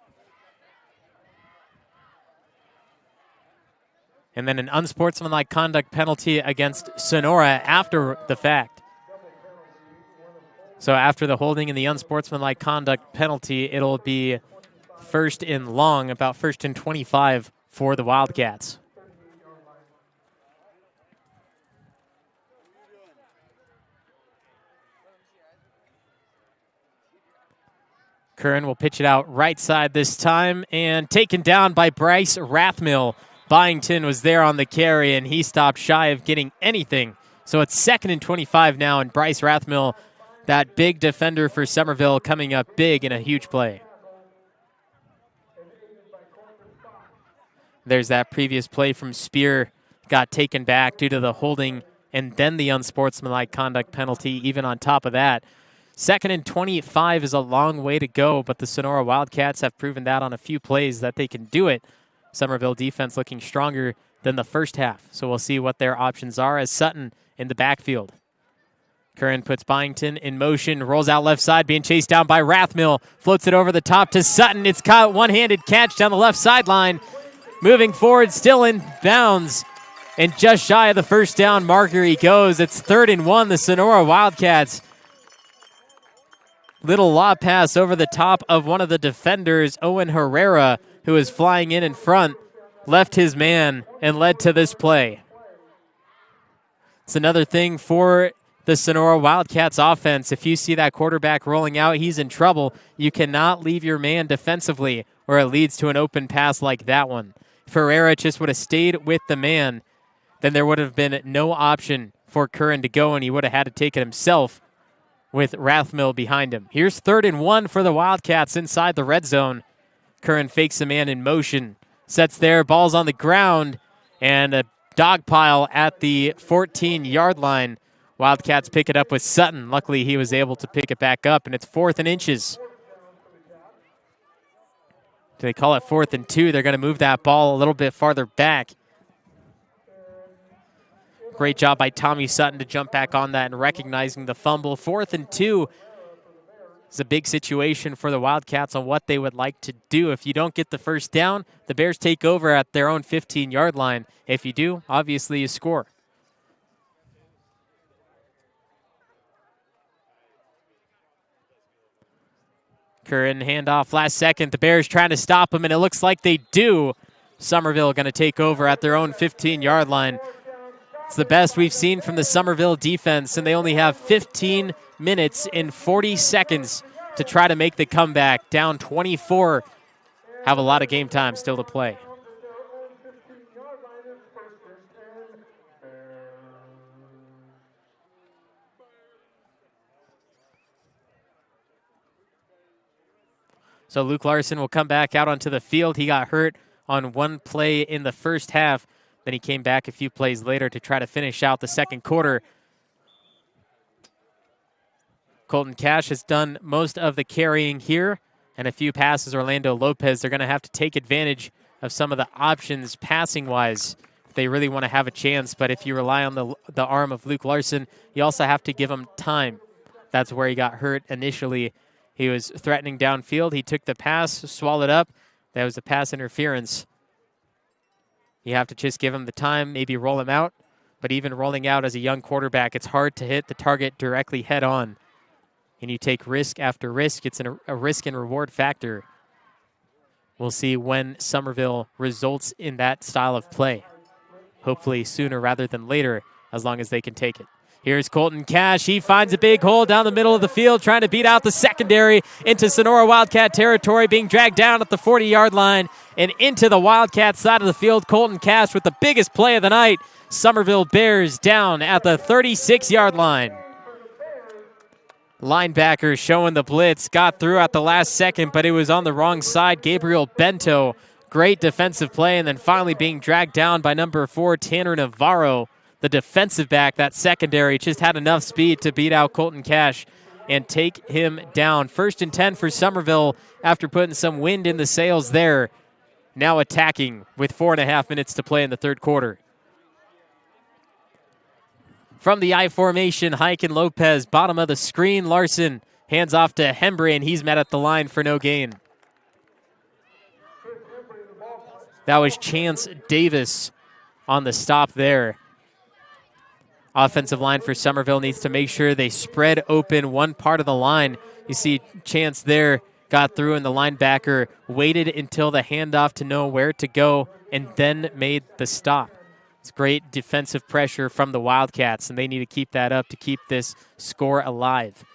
And then an unsportsmanlike conduct penalty against Sonora after the fact. So after the holding and the unsportsmanlike conduct penalty, it'll be 1st and long, about 1st and 25 for the Wildcats. Curran will pitch it out right side this time, and taken down by Bryce Rathmill. Byington was there on the carry, and he stopped shy of getting anything. So it's 2nd and 25 now, and Bryce Rathmill, that big defender for Summerville, coming up big in a huge play. There's that previous play from Spear, got taken back due to the holding and then the unsportsmanlike conduct penalty even on top of that. 2nd and 25 is a long way to go, but the Sonora Wildcats have proven that on a few plays that they can do it. Summerville defense looking stronger than the first half, so we'll see what their options are as Sutton in the backfield. Curran puts Byington in motion, rolls out left side, being chased down by Rathmill, floats it over the top to Sutton. It's caught, one-handed catch down the left sideline. Moving forward, still in bounds, and just shy of the first down marker he goes. It's 3rd and 1, the Sonora Wildcats. Little lob pass over the top of one of the defenders, Owen Herrera, who is flying in front, left his man and led to this play. It's another thing for the Sonora Wildcats offense. If you see that quarterback rolling out, he's in trouble. You cannot leave your man defensively, or it leads to an open pass like that one. If Herrera just would have stayed with the man, then there would have been no option for Curran to go, and he would have had to take it himself with Rathmill behind him. Here's 3rd and 1 for the Wildcats inside the red zone. Curran fakes a man in motion, sets there, ball's on the ground, and a dog pile at the 14-yard line. Wildcats pick it up with Sutton. Luckily, he was able to pick it back up, and it's 4th and inches. They call it 4th and 2. They're going to move that ball a little bit farther back. Great job by Tommy Sutton to jump back on that and recognizing the fumble. 4th and 2 is a big situation for the Wildcats on what they would like to do. If you don't get the first down, the Bears take over at their own 15-yard line. If you do, obviously you score. Curran handoff last second. The Bears trying to stop him, and it looks like they do. Summerville going to take over at their own 15-yard line. It's the best we've seen from the Summerville defense, and they only have 15 minutes and 40 seconds to try to make the comeback. Down 24, have a lot of game time still to play. So Luke Larson will come back out onto the field. He got hurt on one play in the first half. Then he came back a few plays later to try to finish out the second quarter. Colton Cash has done most of the carrying here, and a few passes. Orlando Lopez, they're going to have to take advantage of some of the options passing-wise if they really want to have a chance. But if you rely on the arm of Luke Larson, you also have to give him time. That's where he got hurt initially. He was threatening downfield. He took the pass, swallowed up. That was a pass interference. You have to just give him the time, maybe roll him out. But even rolling out as a young quarterback, it's hard to hit the target directly head on. And you take risk after risk. It's a risk and reward factor. We'll see when Summerville results in that style of play. Hopefully sooner rather than later, as long as they can take it. Here's Colton Cash. He finds a big hole down the middle of the field, trying to beat out the secondary into Sonora Wildcat territory, being dragged down at the 40-yard line and into the Wildcat side of the field. Colton Cash with the biggest play of the night. Summerville Bears down at the 36-yard line. Linebacker showing the blitz, got through at the last second, but it was on the wrong side. Gabriel Bento, great defensive play, and then finally being dragged down by number 4, Tanner Navarro. The defensive back, that secondary, just had enough speed to beat out Colton Cash and take him down. 1st and 10 for Summerville after putting some wind in the sails there. Now attacking with 4.5 minutes to play in the third quarter. From the I formation, Hike and Lopez, bottom of the screen. Larson hands off to Hembry, and he's met at the line for no gain. That was Chance Davis on the stop there. Offensive line for Summerville needs to make sure they spread open one part of the line. You see Chance there got through, and the linebacker waited until the handoff to know where to go and then made the stop. It's great defensive pressure from the Wildcats, and they need to keep that up to keep this score alive.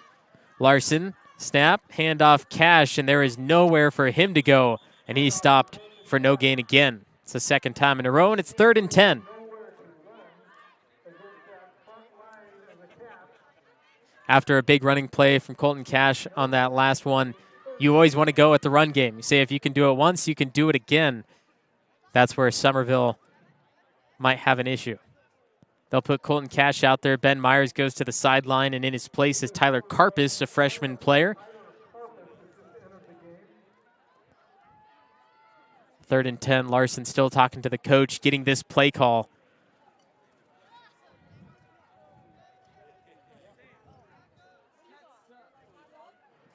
Larson, snap, handoff Cash, and there is nowhere for him to go, and he stopped for no gain again. It's the second time in a row, and it's 3rd and 10. After a big running play from Colton Cash on that last one, you always want to go at the run game. You say if you can do it once, you can do it again. That's where Summerville might have an issue. They'll put Colton Cash out there. Ben Myers goes to the sideline, and in his place is Tyler Karpus, a freshman player. 3rd and 10, Larson still talking to the coach, getting this play call.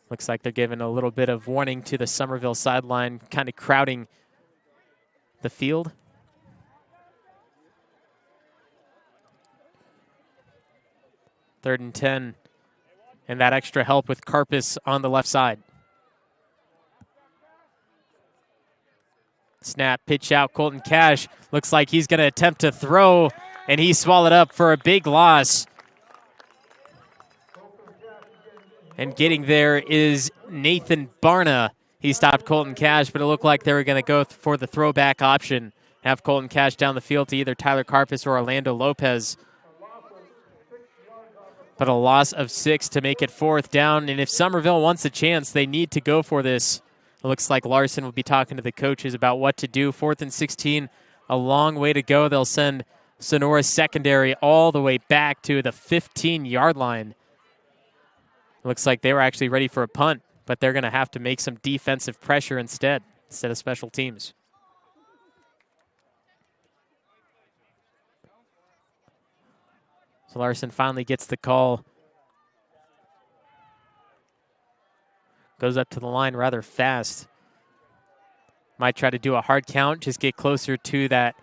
Looks like they're giving a little bit of warning to the Summerville sideline, kind of crowding the field. Third and 10, and that extra help with Karpus on the left side. Snap, pitch out, Colton Cash. Looks like he's going to attempt to throw, and he swallowed up for a big loss. And getting there is Nathan Barna. He stopped Colton Cash, but it looked like they were going to go for the throwback option. Have Colton Cash down the field to either Tyler Karpus or Orlando Lopez. But a loss of 6 to make it 4th down. And if Summerville wants a chance, they need to go for this. It looks like Larson will be talking to the coaches about what to do. 4th and 16, a long way to go. They'll send Sonora secondary all the way back to the 15-yard line. Looks like they were actually ready for a punt, but they're going to have to make some defensive pressure instead of special teams. So Larson finally gets the call. Goes up to the line rather fast. Might try to do a hard count, just get closer to that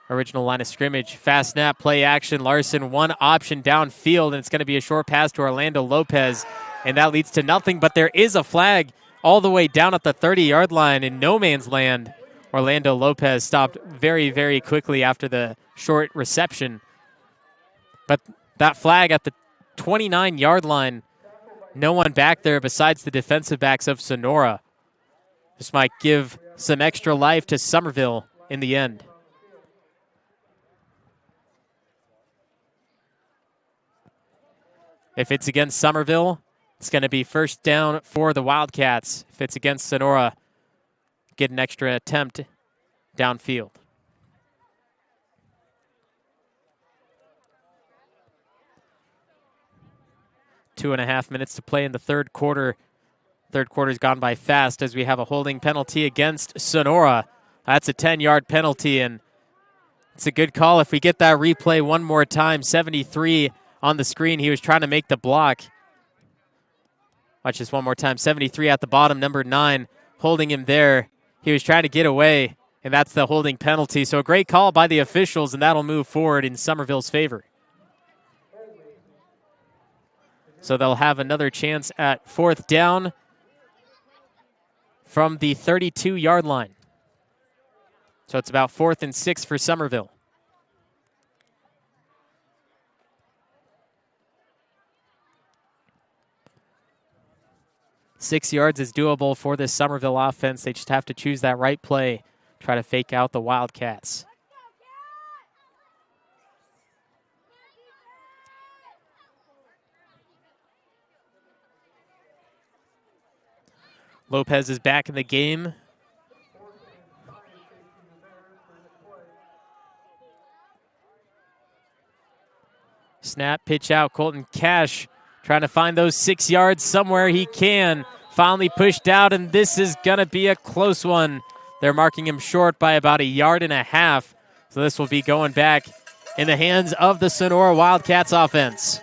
original line of scrimmage. Fast snap, play action. Larson, one option downfield, and it's going to be a short pass to Orlando Lopez, and that leads to nothing, but there is a flag all the way down at the 30-yard line in no man's land. Orlando Lopez stopped very, very quickly after the short reception. But that flag at the 29-yard line, no one back there besides the defensive backs of Sonora. This might give some extra life to Summerville in the end. If it's against Summerville, it's going to be 1st down for the Wildcats. If it's against Sonora, get an extra attempt downfield. 2.5 minutes to play in the third quarter. Third quarter's gone by fast as we have a holding penalty against Sonora. That's a 10-yard penalty, and it's a good call. If we get that replay one more time, 73 on the screen. He was trying to make the block. Watch this one more time. 73 at the bottom, number 9, holding him there. He was trying to get away, and that's the holding penalty. So a great call by the officials, and that'll move forward in Summerville's favor. So they'll have another chance at fourth down from the 32-yard line. So it's about 4th and 6 for Summerville. Six yards is doable for this Summerville offense. They just have to choose that right play, try to fake out the Wildcats. Lopez is back in the game. Snap, pitch out. Colton Cash trying to find those 6 yards somewhere he can. Finally pushed out, and this is going to be a close one. They're marking him short by about 1.5 yards. So this will be going back in the hands of the Sonora Wildcats offense.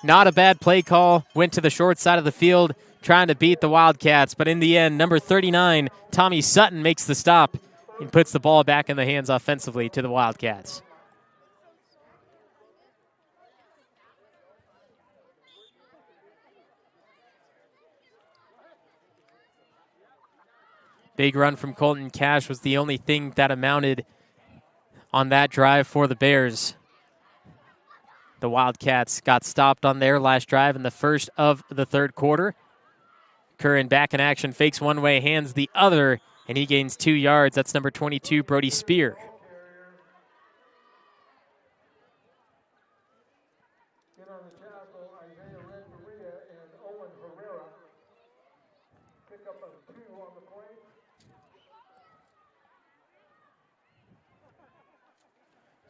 Not a bad play call. Went to the short side of the field trying to beat the Wildcats. But in the end, number 39, Tommy Sutton, makes the stop and puts the ball back in the hands offensively to the Wildcats. Big run from Colton Cash was the only thing that amounted on that drive for the Bears. The Wildcats got stopped on their last drive in the first of the third quarter. Curran back in action, fakes one way, hands the other, and he gains 2 yards. That's number 22, Brody Spear.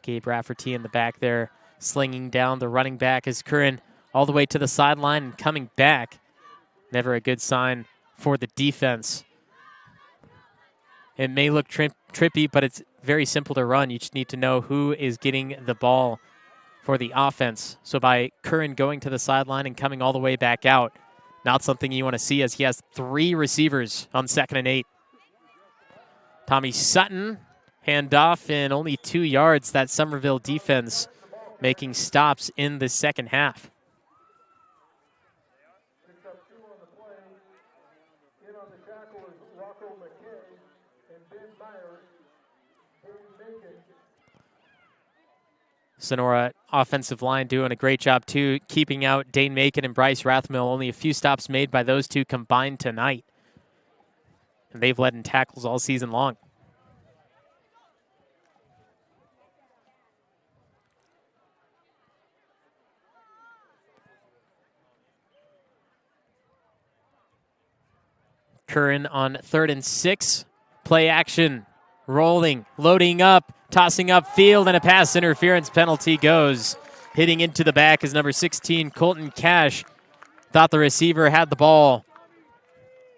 Gabe Rafferty in the back there, slinging down the running back as Curran all the way to the sideline and coming back. Never a good sign for the defense. It may look trippy, but it's very simple to run. You just need to know who is getting the ball for the offense. So by Curran going to the sideline and coming all the way back out, not something you want to see as he has 3 receivers on 2nd and 8. Tommy Sutton, handoff and only 2 yards. That Summerville defense making stops in the second half. Sonora offensive line doing a great job, too, keeping out Dane Macon and Bryce Rathmill. Only a few stops made by those two combined tonight. And they've led in tackles all season long. Curran on 3rd and 6. Play action. Rolling, loading up, tossing up field, and a pass interference penalty goes. Hitting into the back is number 16, Colton Cash. Thought the receiver had the ball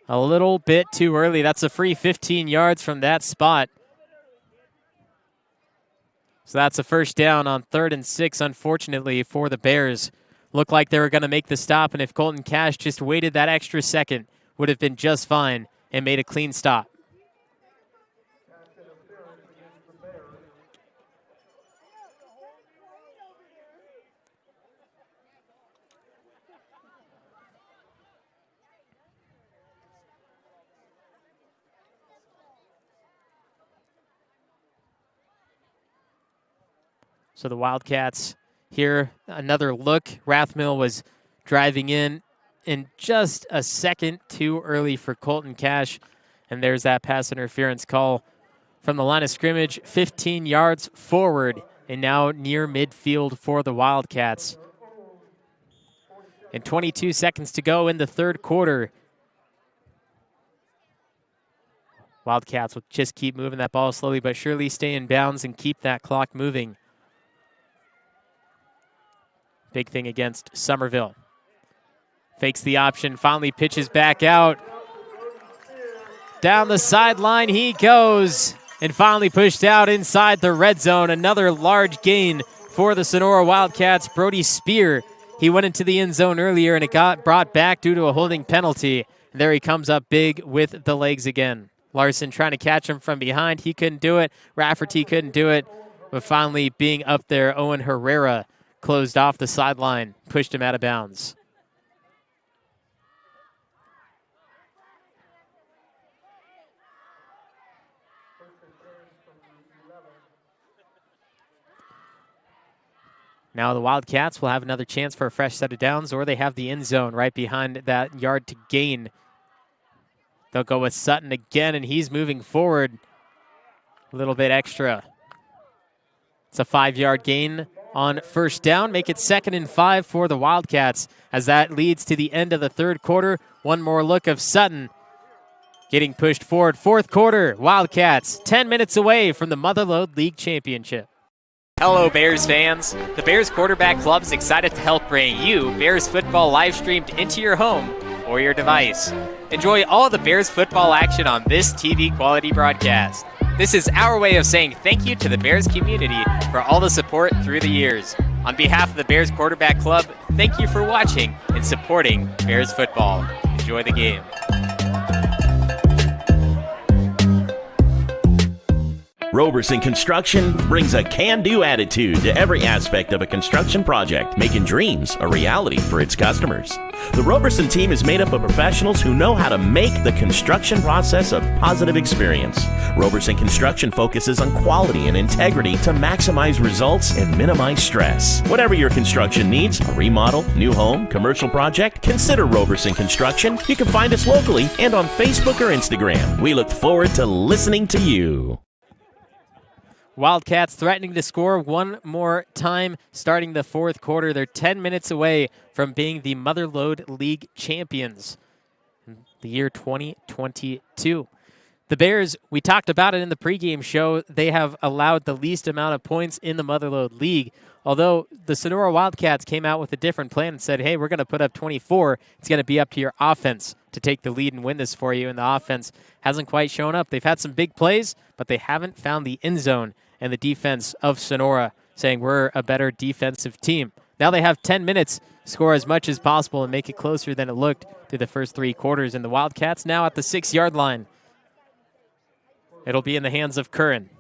a little bit too early. That's a free 15 yards from that spot. So that's a first down on 3rd and 6, unfortunately, for the Bears. Looked like they were going to make the stop, and if Colton Cash just waited that extra second, would have been just fine and made a clean stop. So the Wildcats here, another look. Rathmill was driving in just a second too early for Colton Cash. And there's that pass interference call from the line of scrimmage, 15 yards forward and now near midfield for the Wildcats. And 22 seconds to go in the third quarter. Wildcats will just keep moving that ball slowly but surely, stay in bounds and keep that clock moving. Big thing against Summerville. Fakes the option, finally pitches back out. Down the sideline he goes, and finally pushed out inside the red zone. Another large gain for the Sonora Wildcats. Brody Spear, he went into the end zone earlier, and it got brought back due to a holding penalty. And there he comes up big with the legs again. Larson trying to catch him from behind. He couldn't do it. Rafferty couldn't do it. But finally being up there, Owen Herrera closed off the sideline, pushed him out of bounds. Now the Wildcats will have another chance for a fresh set of downs, or they have the end zone right behind that yard to gain. They'll go with Sutton again, and he's moving forward a little bit extra. It's a 5-yard gain on first down. Make it 2nd and 5 for the Wildcats as that leads to the end of the third quarter. One more look of Sutton getting pushed forward. Fourth quarter, Wildcats 10 minutes away from the Motherlode League Championship. Hello, Bears fans. The Bears Quarterback Club is excited to help bring you Bears football live streamed into your home or your device. Enjoy all the Bears football action on this TV quality broadcast. This is our way of saying thank you to the Bears community for all the support through the years. On behalf of the Bears Quarterback Club, thank you for watching and supporting Bears football. Enjoy the game. Roberson Construction brings a can-do attitude to every aspect of a construction project, making dreams a reality for its customers. The Roberson team is made up of professionals who know how to make the construction process a positive experience. Roberson Construction focuses on quality and integrity to maximize results and minimize stress. Whatever your construction needs, a remodel, new home, commercial project, consider Roberson Construction. You can find us locally and on Facebook or Instagram. We look forward to listening to you. Wildcats threatening to score one more time starting the fourth quarter. They're 10 minutes away from being the Motherlode League champions in the year 2022. The Bears, we talked about it in the pregame show, they have allowed the least amount of points in the Motherlode League. Although the Sonora Wildcats came out with a different plan and said, hey, we're going to put up 24. It's going to be up to your offense to take the lead and win this for you. And the offense hasn't quite shown up. They've had some big plays, but they haven't found the end zone. And the defense of Sonora saying we're a better defensive team. Now they have 10 minutes, score as much as possible and make it closer than it looked through the first 3 quarters. And the Wildcats now at the 6-yard line. It'll be in the hands of Curran.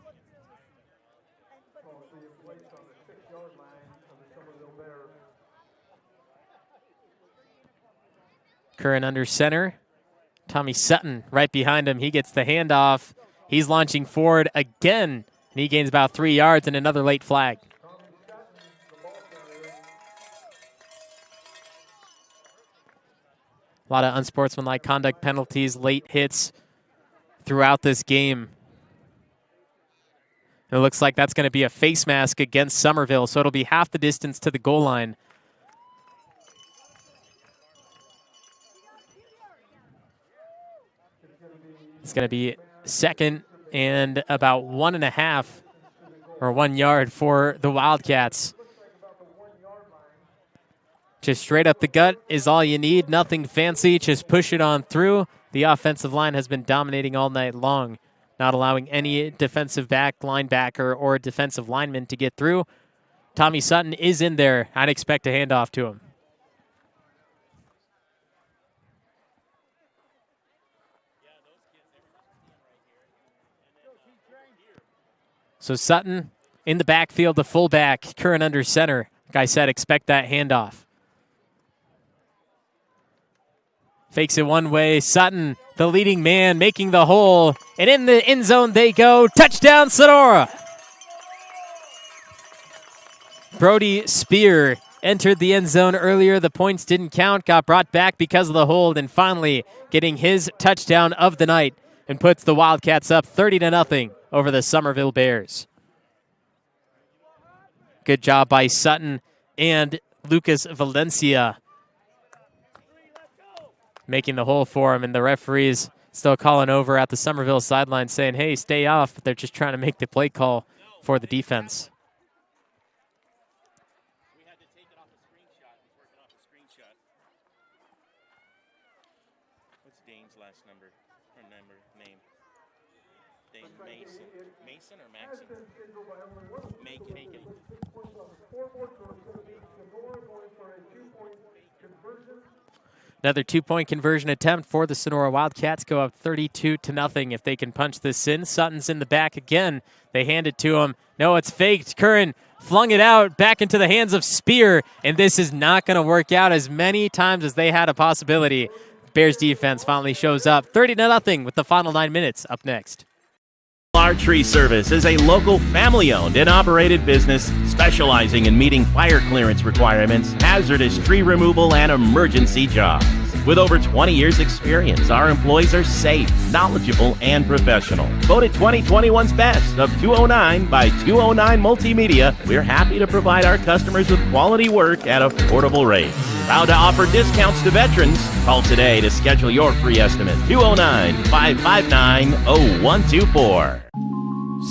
Curran under center. Tommy Sutton right behind him. He gets the handoff. He's launching forward again. And he gains about 3 yards and another late flag. A lot of unsportsmanlike conduct penalties, late hits throughout this game. And it looks like that's going to be a face mask against Summerville, so it'll be half the distance to the goal line. It's going to be 2nd and about 1.5 or 1 yard for the Wildcats. Just straight up the gut is all you need. Nothing fancy. Just push it on through. The offensive line has been dominating all night long, not allowing any defensive back, linebacker, or defensive lineman to get through. Tommy Sutton is in there. I'd expect a handoff to him. So Sutton in the backfield, the fullback, Curran under center. Like I said, expect that handoff. Fakes it one way. Sutton, the leading man, making the hole. And in the end zone they go. Touchdown, Sonora! Brody Spear entered the end zone earlier. The points didn't count, got brought back because of the hold, and finally getting his touchdown of the night and puts the Wildcats up 30-0 over the Summerville Bears. Good job by Sutton and Lucas Valencia making the hole for him, and the referees still calling over at the Summerville sideline saying, hey, stay off, but they're just trying to make the play call for the defense. Mason or Maxon? Macon. Another 2-point conversion attempt for the Sonora Wildcats. Go up 32-0 if they can punch this in. Sutton's in the back again. They hand it to him. No, it's faked. Curran flung it out back into the hands of Spear, and this is not going to work out as many times as they had a possibility. Bears defense finally shows up. 30-0 with the final 9 minutes. Up next. Our Tree Service is a local family-owned and operated business specializing in meeting fire clearance requirements, hazardous tree removal, and emergency jobs. With over 20 years' experience, our employees are safe, knowledgeable, and professional. Voted 2021's Best of 209 by 209 Multimedia, we're happy to provide our customers with quality work at affordable rates. Proud to offer discounts to veterans. Call today to schedule your free estimate. 209-559-0124.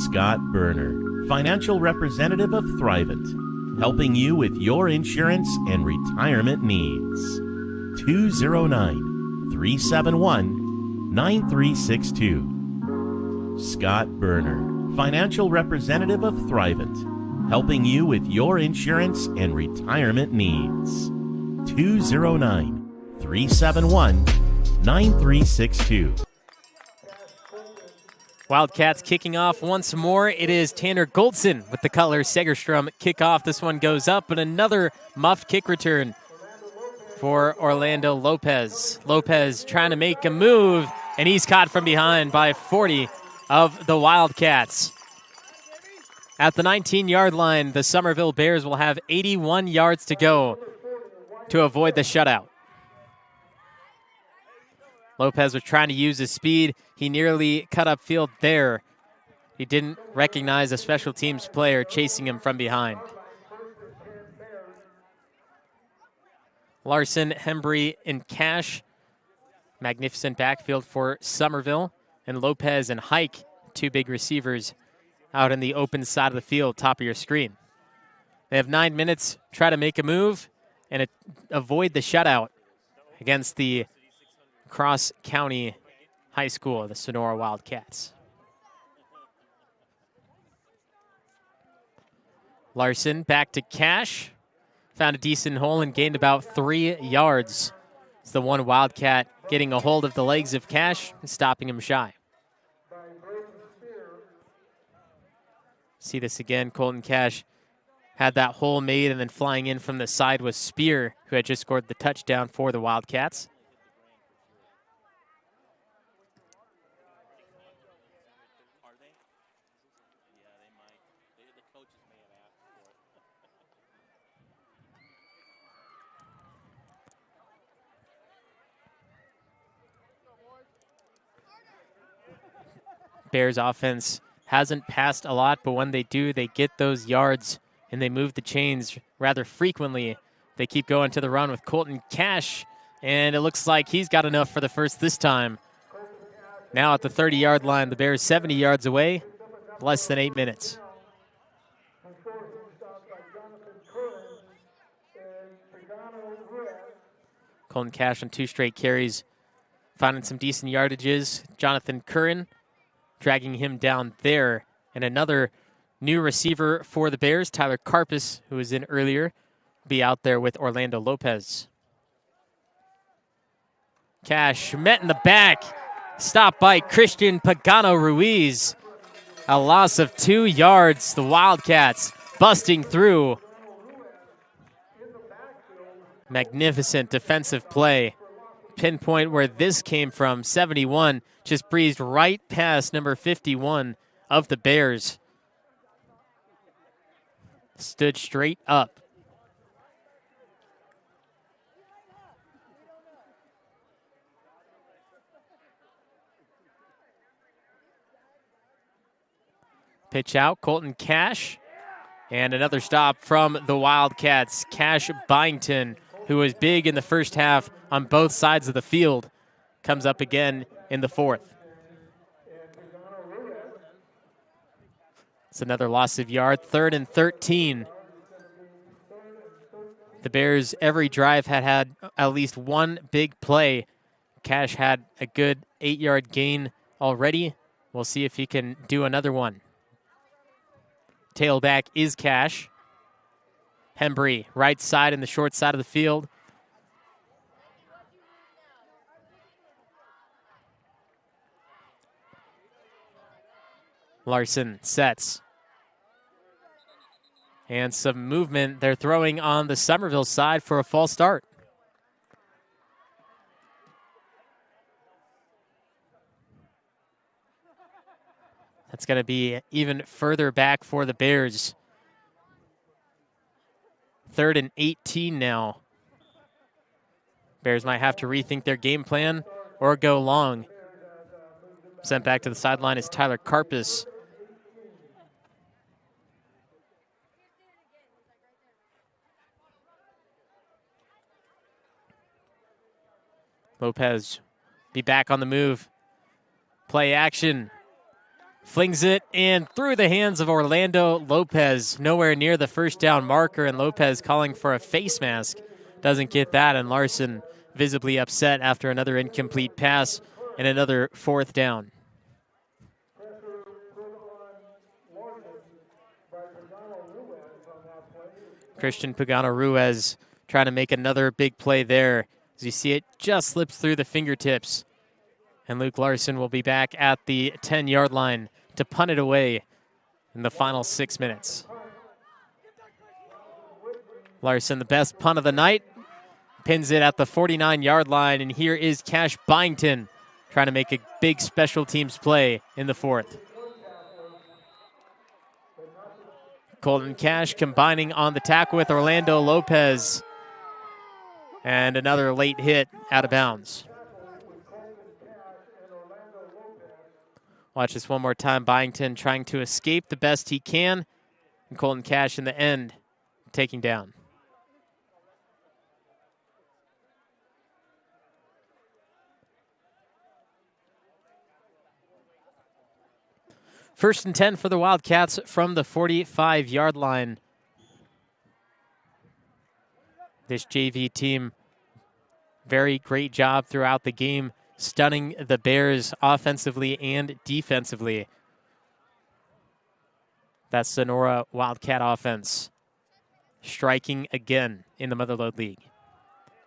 Scott Berner, financial representative of Thrivent, helping you with your insurance and retirement needs. 209-371-9362. Scott Berner, financial representative of Thrivent, helping you with your insurance and retirement needs. 209-371-9362. Wildcats kicking off once more. It is Tanner Goldson with the Cutler Segerstrom kickoff. This one goes up, but another muffed kick return for Orlando Lopez. Lopez trying to make a move, and he's caught from behind by 40 of the Wildcats. At the 19-yard line, the Summerville Bears will have 81 yards to go to avoid the shutout. Lopez was trying to use his speed. He nearly cut upfield there. He didn't recognize a special teams player chasing him from behind. Larson, Hembry, and Cash. Magnificent backfield for Summerville. And Lopez and Hike, two big receivers out in the open side of the field, top of your screen. They have 9 minutes, try to make a move and avoid the shutout against the Cross County High School, the Sonora Wildcats. Larson back to Cash. Found a decent hole and gained about 3 yards. It's the one Wildcat getting a hold of the legs of Cash and stopping him shy. See this again. Colton Cash had that hole made, and then flying in from the side was Spear, who had just scored the touchdown for the Wildcats. Bears offense hasn't passed a lot, but when they do, they get those yards and they move the chains rather frequently. They keep going to the run with Colton Cash, and it looks like he's got enough for the first this time. Now at the 30-yard line, the Bears 70 yards away, less than 8 minutes. Colton Cash on 2 straight carries, finding some decent yardages. Jonathan Curran dragging him down there. And another new receiver for the Bears, Tyler Karpus, who was in earlier, be out there with Orlando Lopez. Cash met in the back. Stopped by Christian Pagano Ruiz. A loss of 2 yards. The Wildcats busting through. Magnificent defensive play. Pinpoint where this came from. 71 just breezed right past number 51 of the Bears. Stood straight up. Pitch out, Colton Cash. And another stop from the Wildcats. Cash Byington, who was big in the first half on both sides of the field, comes up again in the fourth. It's another loss of yard, 3rd and 13. The Bears, every drive had at least one big play. Cash had a good 8-yard gain already, We'll see if he can do another one. Tailback is Cash. Hembry, right side in the short side of the field. Larson sets. And some movement. They're throwing on the Summerville side for a false start. That's going to be even further back for the Bears. 3rd and 18 now. Bears might have to rethink their game plan or go long. Sent back to the sideline is Tyler Karpus. Lopez be back on the move. Play action. Flings it in through the hands of Orlando Lopez. Nowhere near the first down marker, and Lopez calling for a face mask. Doesn't get that, and Larson visibly upset after another incomplete pass and another 4th down. Christian Pagano-Ruiz trying to make another big play there. As you see it just slips through the fingertips. And Luke Larson will be back at the 10-yard line to punt it away in the final 6 minutes. Larson, the best punt of the night, pins it at the 49-yard line, and here is Cash Byington trying to make a big special teams play in the 4th. Colton Cash combining on the tackle with Orlando Lopez. And another late hit out of bounds. Watch this one more time. Byington trying to escape the best he can. And Colton Cash in the end taking down. First and 10 for the Wildcats from the 45-yard line. This JV team, very great job throughout the game, stunning the Bears offensively and defensively. That's Sonora Wildcat offense striking again in the Motherlode League.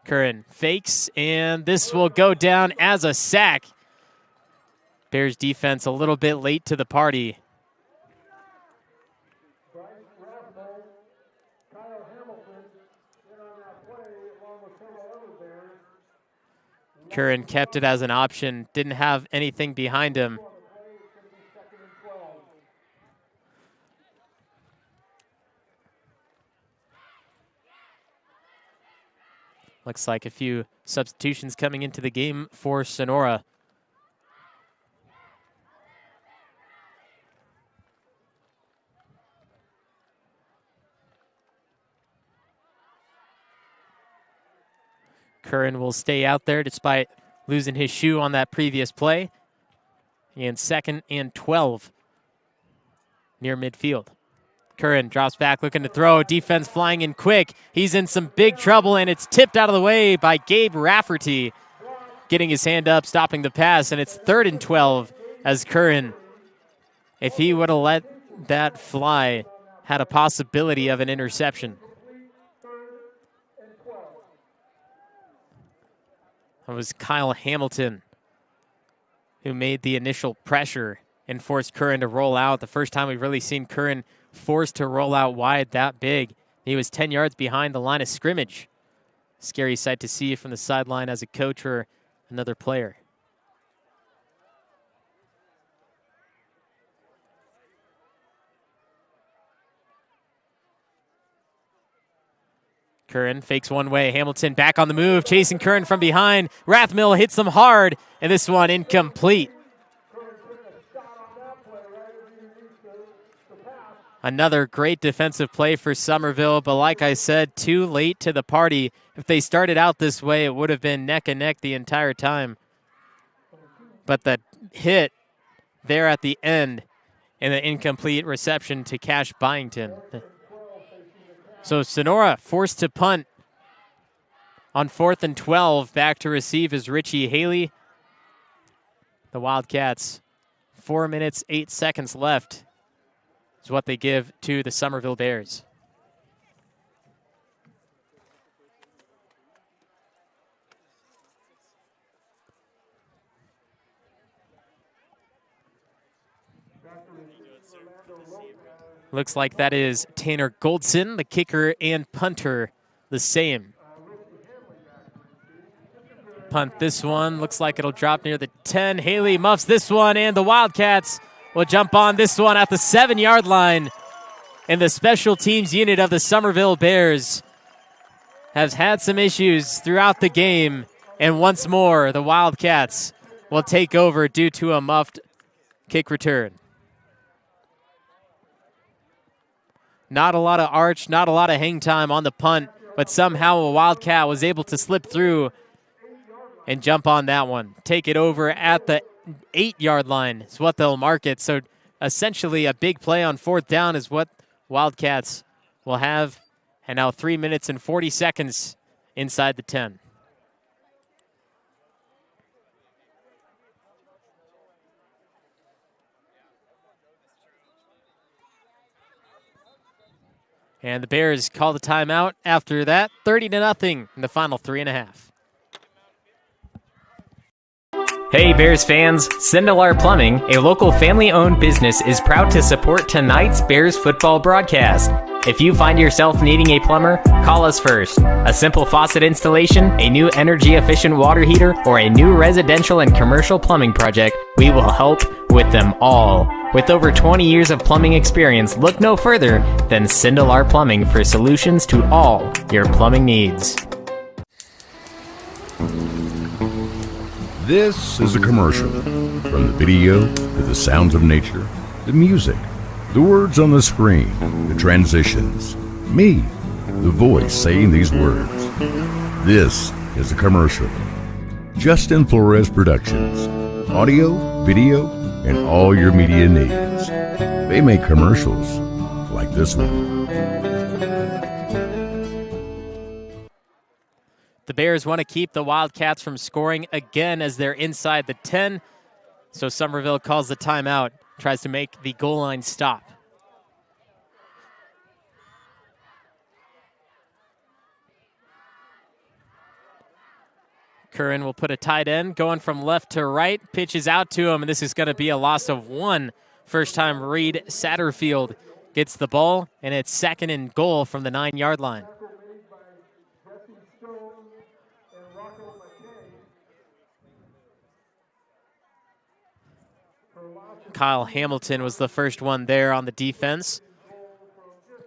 Curran fakes, and this will go down as a sack. Bears defense a little bit late to the party. Curran kept it as an option, didn't have anything behind him. Looks like a few substitutions coming into the game for Sonora. Curran will stay out there despite losing his shoe on that previous play. And 2nd and 12 near midfield. Curran drops back looking to throw. Defense flying in quick. He's in some big trouble, and it's tipped out of the way by Gabe Rafferty. Getting his hand up, stopping the pass, and it's 3rd and 12 as Curran, if he would have let that fly, had a possibility of an interception. It was Kyle Hamilton who made the initial pressure and forced Curran to roll out. The first time we've really seen Curran forced to roll out wide that big. He was 10 yards behind the line of scrimmage. Scary sight to see from the sideline as a coach or another player. Curran fakes one way. Hamilton back on the move, chasing Curran from behind. Rathmill hits him hard, and this one incomplete. Another great defensive play for Summerville, but like I said, too late to the party. If they started out this way, it would have been neck and neck the entire time. But the hit there at the end and the incomplete reception to Cash Byington. So Sonora forced to punt on 4th and 12. Back to receive is Richie Haley. The Wildcats 4 minutes, 8 seconds left is what they give to the Summerville Bears. Looks like that is Tanner Goldson, the kicker and punter, the same. Punt this one. Looks like it'll drop near the 10. Haley muffs this one, and the Wildcats will jump on this one at the 7-yard line. And the special teams unit of the Summerville Bears has had some issues throughout the game. And once more, the Wildcats will take over due to a muffed kick return. Not a lot of arch, not a lot of hang time on the punt, but somehow a Wildcat was able to slip through and jump on that one. Take it over at the 8-yard line is what they'll mark it. So essentially a big play on 4th down is what Wildcats will have. And now 3 minutes and 40 seconds inside the 10. And the Bears call the timeout after that, 30-0 in the final 3.5. Hey Bears fans, Sindelar Plumbing, a local family-owned business, is proud to support tonight's Bears football broadcast. If you find yourself needing a plumber, call us first. A simple faucet installation, a new energy-efficient water heater, or a new residential and commercial plumbing project, we will help with them all. With over 20 years of plumbing experience, look no further than Sindelar Plumbing for solutions to all your plumbing needs. This is a commercial. From the video to the sounds of nature, the music, the words on the screen, the transitions, me, the voice saying these words. This is a commercial. Justin Flores Productions. Audio, video, and all your media needs. They make commercials like this one. The Bears want to keep the Wildcats from scoring again as they're inside the 10. So Summerville calls the timeout, tries to make the goal line stop. Curran will put a tight end going from left to right, pitches out to him, and this is going to be a loss of 1. First time Reed Satterfield gets the ball, and it's 2nd and goal from the 9-yard line. Kyle Hamilton was the first one there on the defense.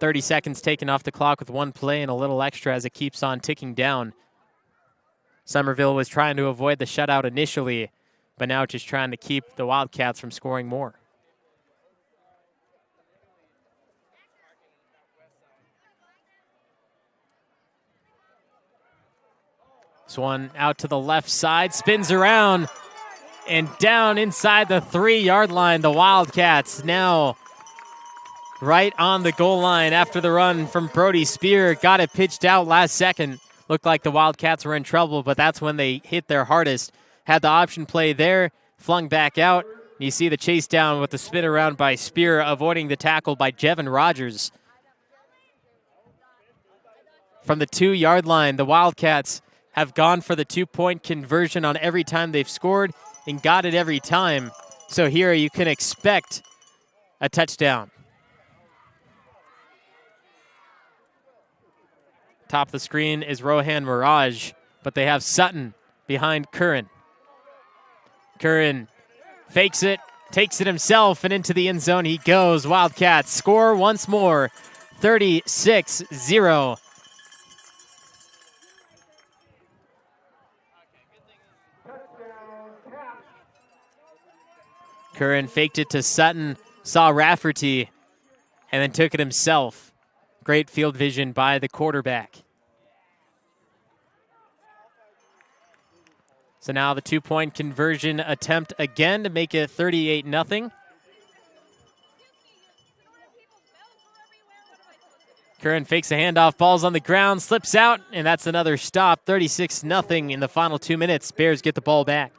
30 seconds taken off the clock with 1 play and a little extra as it keeps on ticking down. Summerville was trying to avoid the shutout initially, but now just trying to keep the Wildcats from scoring more. This one out to the left side, spins around, and down inside the 3-yard line. The Wildcats now right on the goal line after the run from Brody Spear. Got it pitched out last second. Looked like the Wildcats were in trouble, but that's when they hit their hardest. Had the option play there, flung back out. You see the chase down with the spin around by Spear, avoiding the tackle by Jevin Rogers. From the 2-yard line, the Wildcats have gone for the 2-point conversion on every time they've scored and got it every time. So here you can expect a touchdown. Top of the screen is Rohan Mirage, but they have Sutton behind Curran. Curran fakes it, takes it himself, and into the end zone he goes. Wildcats score once more, 36-0. Curran faked it to Sutton, saw Rafferty, and then took it himself. Great field vision by the quarterback. So now the 2-point conversion attempt again to make it 38-0. Curran fakes a handoff, ball's on the ground, slips out, and that's another stop. 36-0 in the final 2 minutes. Bears get the ball back.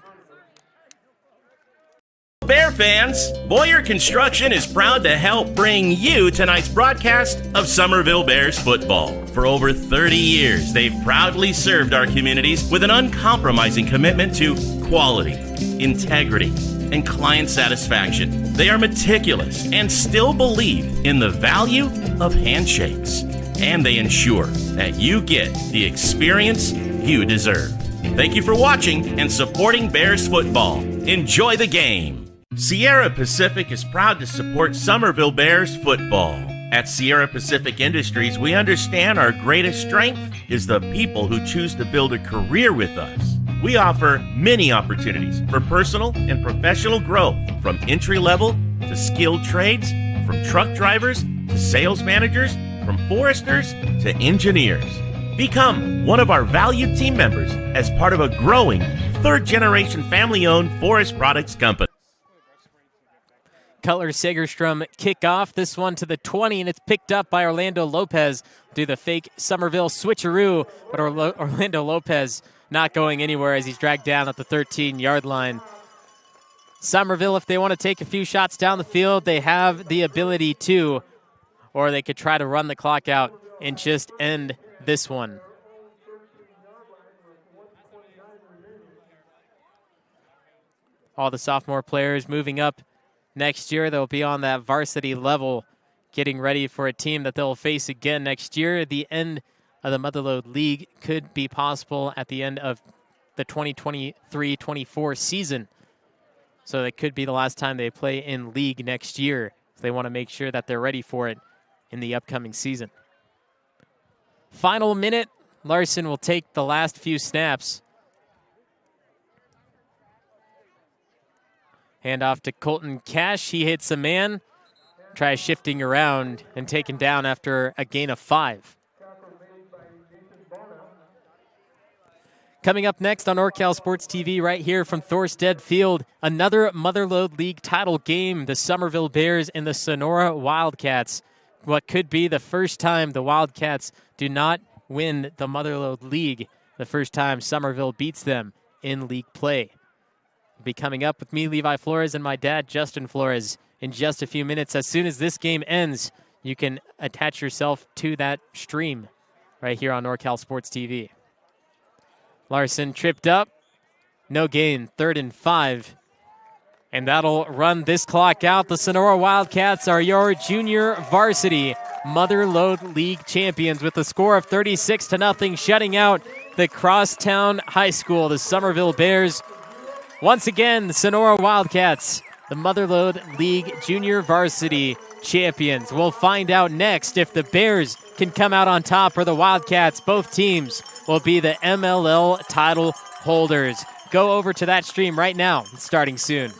Bear fans, Boyer Construction is proud to help bring you tonight's broadcast of Summerville Bears football. For over 30 years, they've proudly served our communities with an uncompromising commitment to quality, integrity, and client satisfaction. They are meticulous and still believe in the value of handshakes. And they ensure that you get the experience you deserve. Thank you for watching and supporting Bears football. Enjoy the game. Sierra Pacific is proud to support Summerville Bears football. At Sierra Pacific Industries, we understand our greatest strength is the people who choose to build a career with us. We offer many opportunities for personal and professional growth, from entry-level to skilled trades, from truck drivers to sales managers, from foresters to engineers. Become one of our valued team members as part of a growing third-generation family-owned forest products company. Cutler Segerstrom kickoff. This one to the 20, and it's picked up by Orlando Lopez. Do the fake Summerville switcheroo, but Orlando Lopez not going anywhere as he's dragged down at the 13-yard line. Summerville, if they want to take a few shots down the field, they have the ability to, or they could try to run the clock out and just end this one. All the sophomore players moving up next year. They'll be on that varsity level, getting ready for a team that they'll face again next year. The end of the Motherlode League could be possible at the end of the 2023-24 season. So it could be the last time they play in league next year. So they want to make sure that they're ready for it in the upcoming season. Final minute, Larson will take the last few snaps. Hand off to Colton Cash. He hits a man, tries shifting around, and taken down after a gain of 5. Coming up next on NorCal Sports TV right here from Thorstead Field, another Motherlode League title game, the Summerville Bears and the Sonora Wildcats. What could be the first time the Wildcats do not win the Motherlode League, the first time Summerville beats them in league play. Be coming up with me, Levi Flores, and my dad, Justin Flores, in just a few minutes. As soon as this game ends, you can attach yourself to that stream right here on NorCal Sports TV. Larson tripped up. No gain. 3rd and 5. And that'll run this clock out. The Sonora Wildcats are your junior varsity Motherlode League champions with a score of 36-0, shutting out the Crosstown High School. The Summerville Bears, once again, the Sonora Wildcats, the Motherlode League junior varsity champions. We'll find out next if the Bears can come out on top or the Wildcats. Both teams will be the MLL title holders. Go over to that stream right now, starting soon.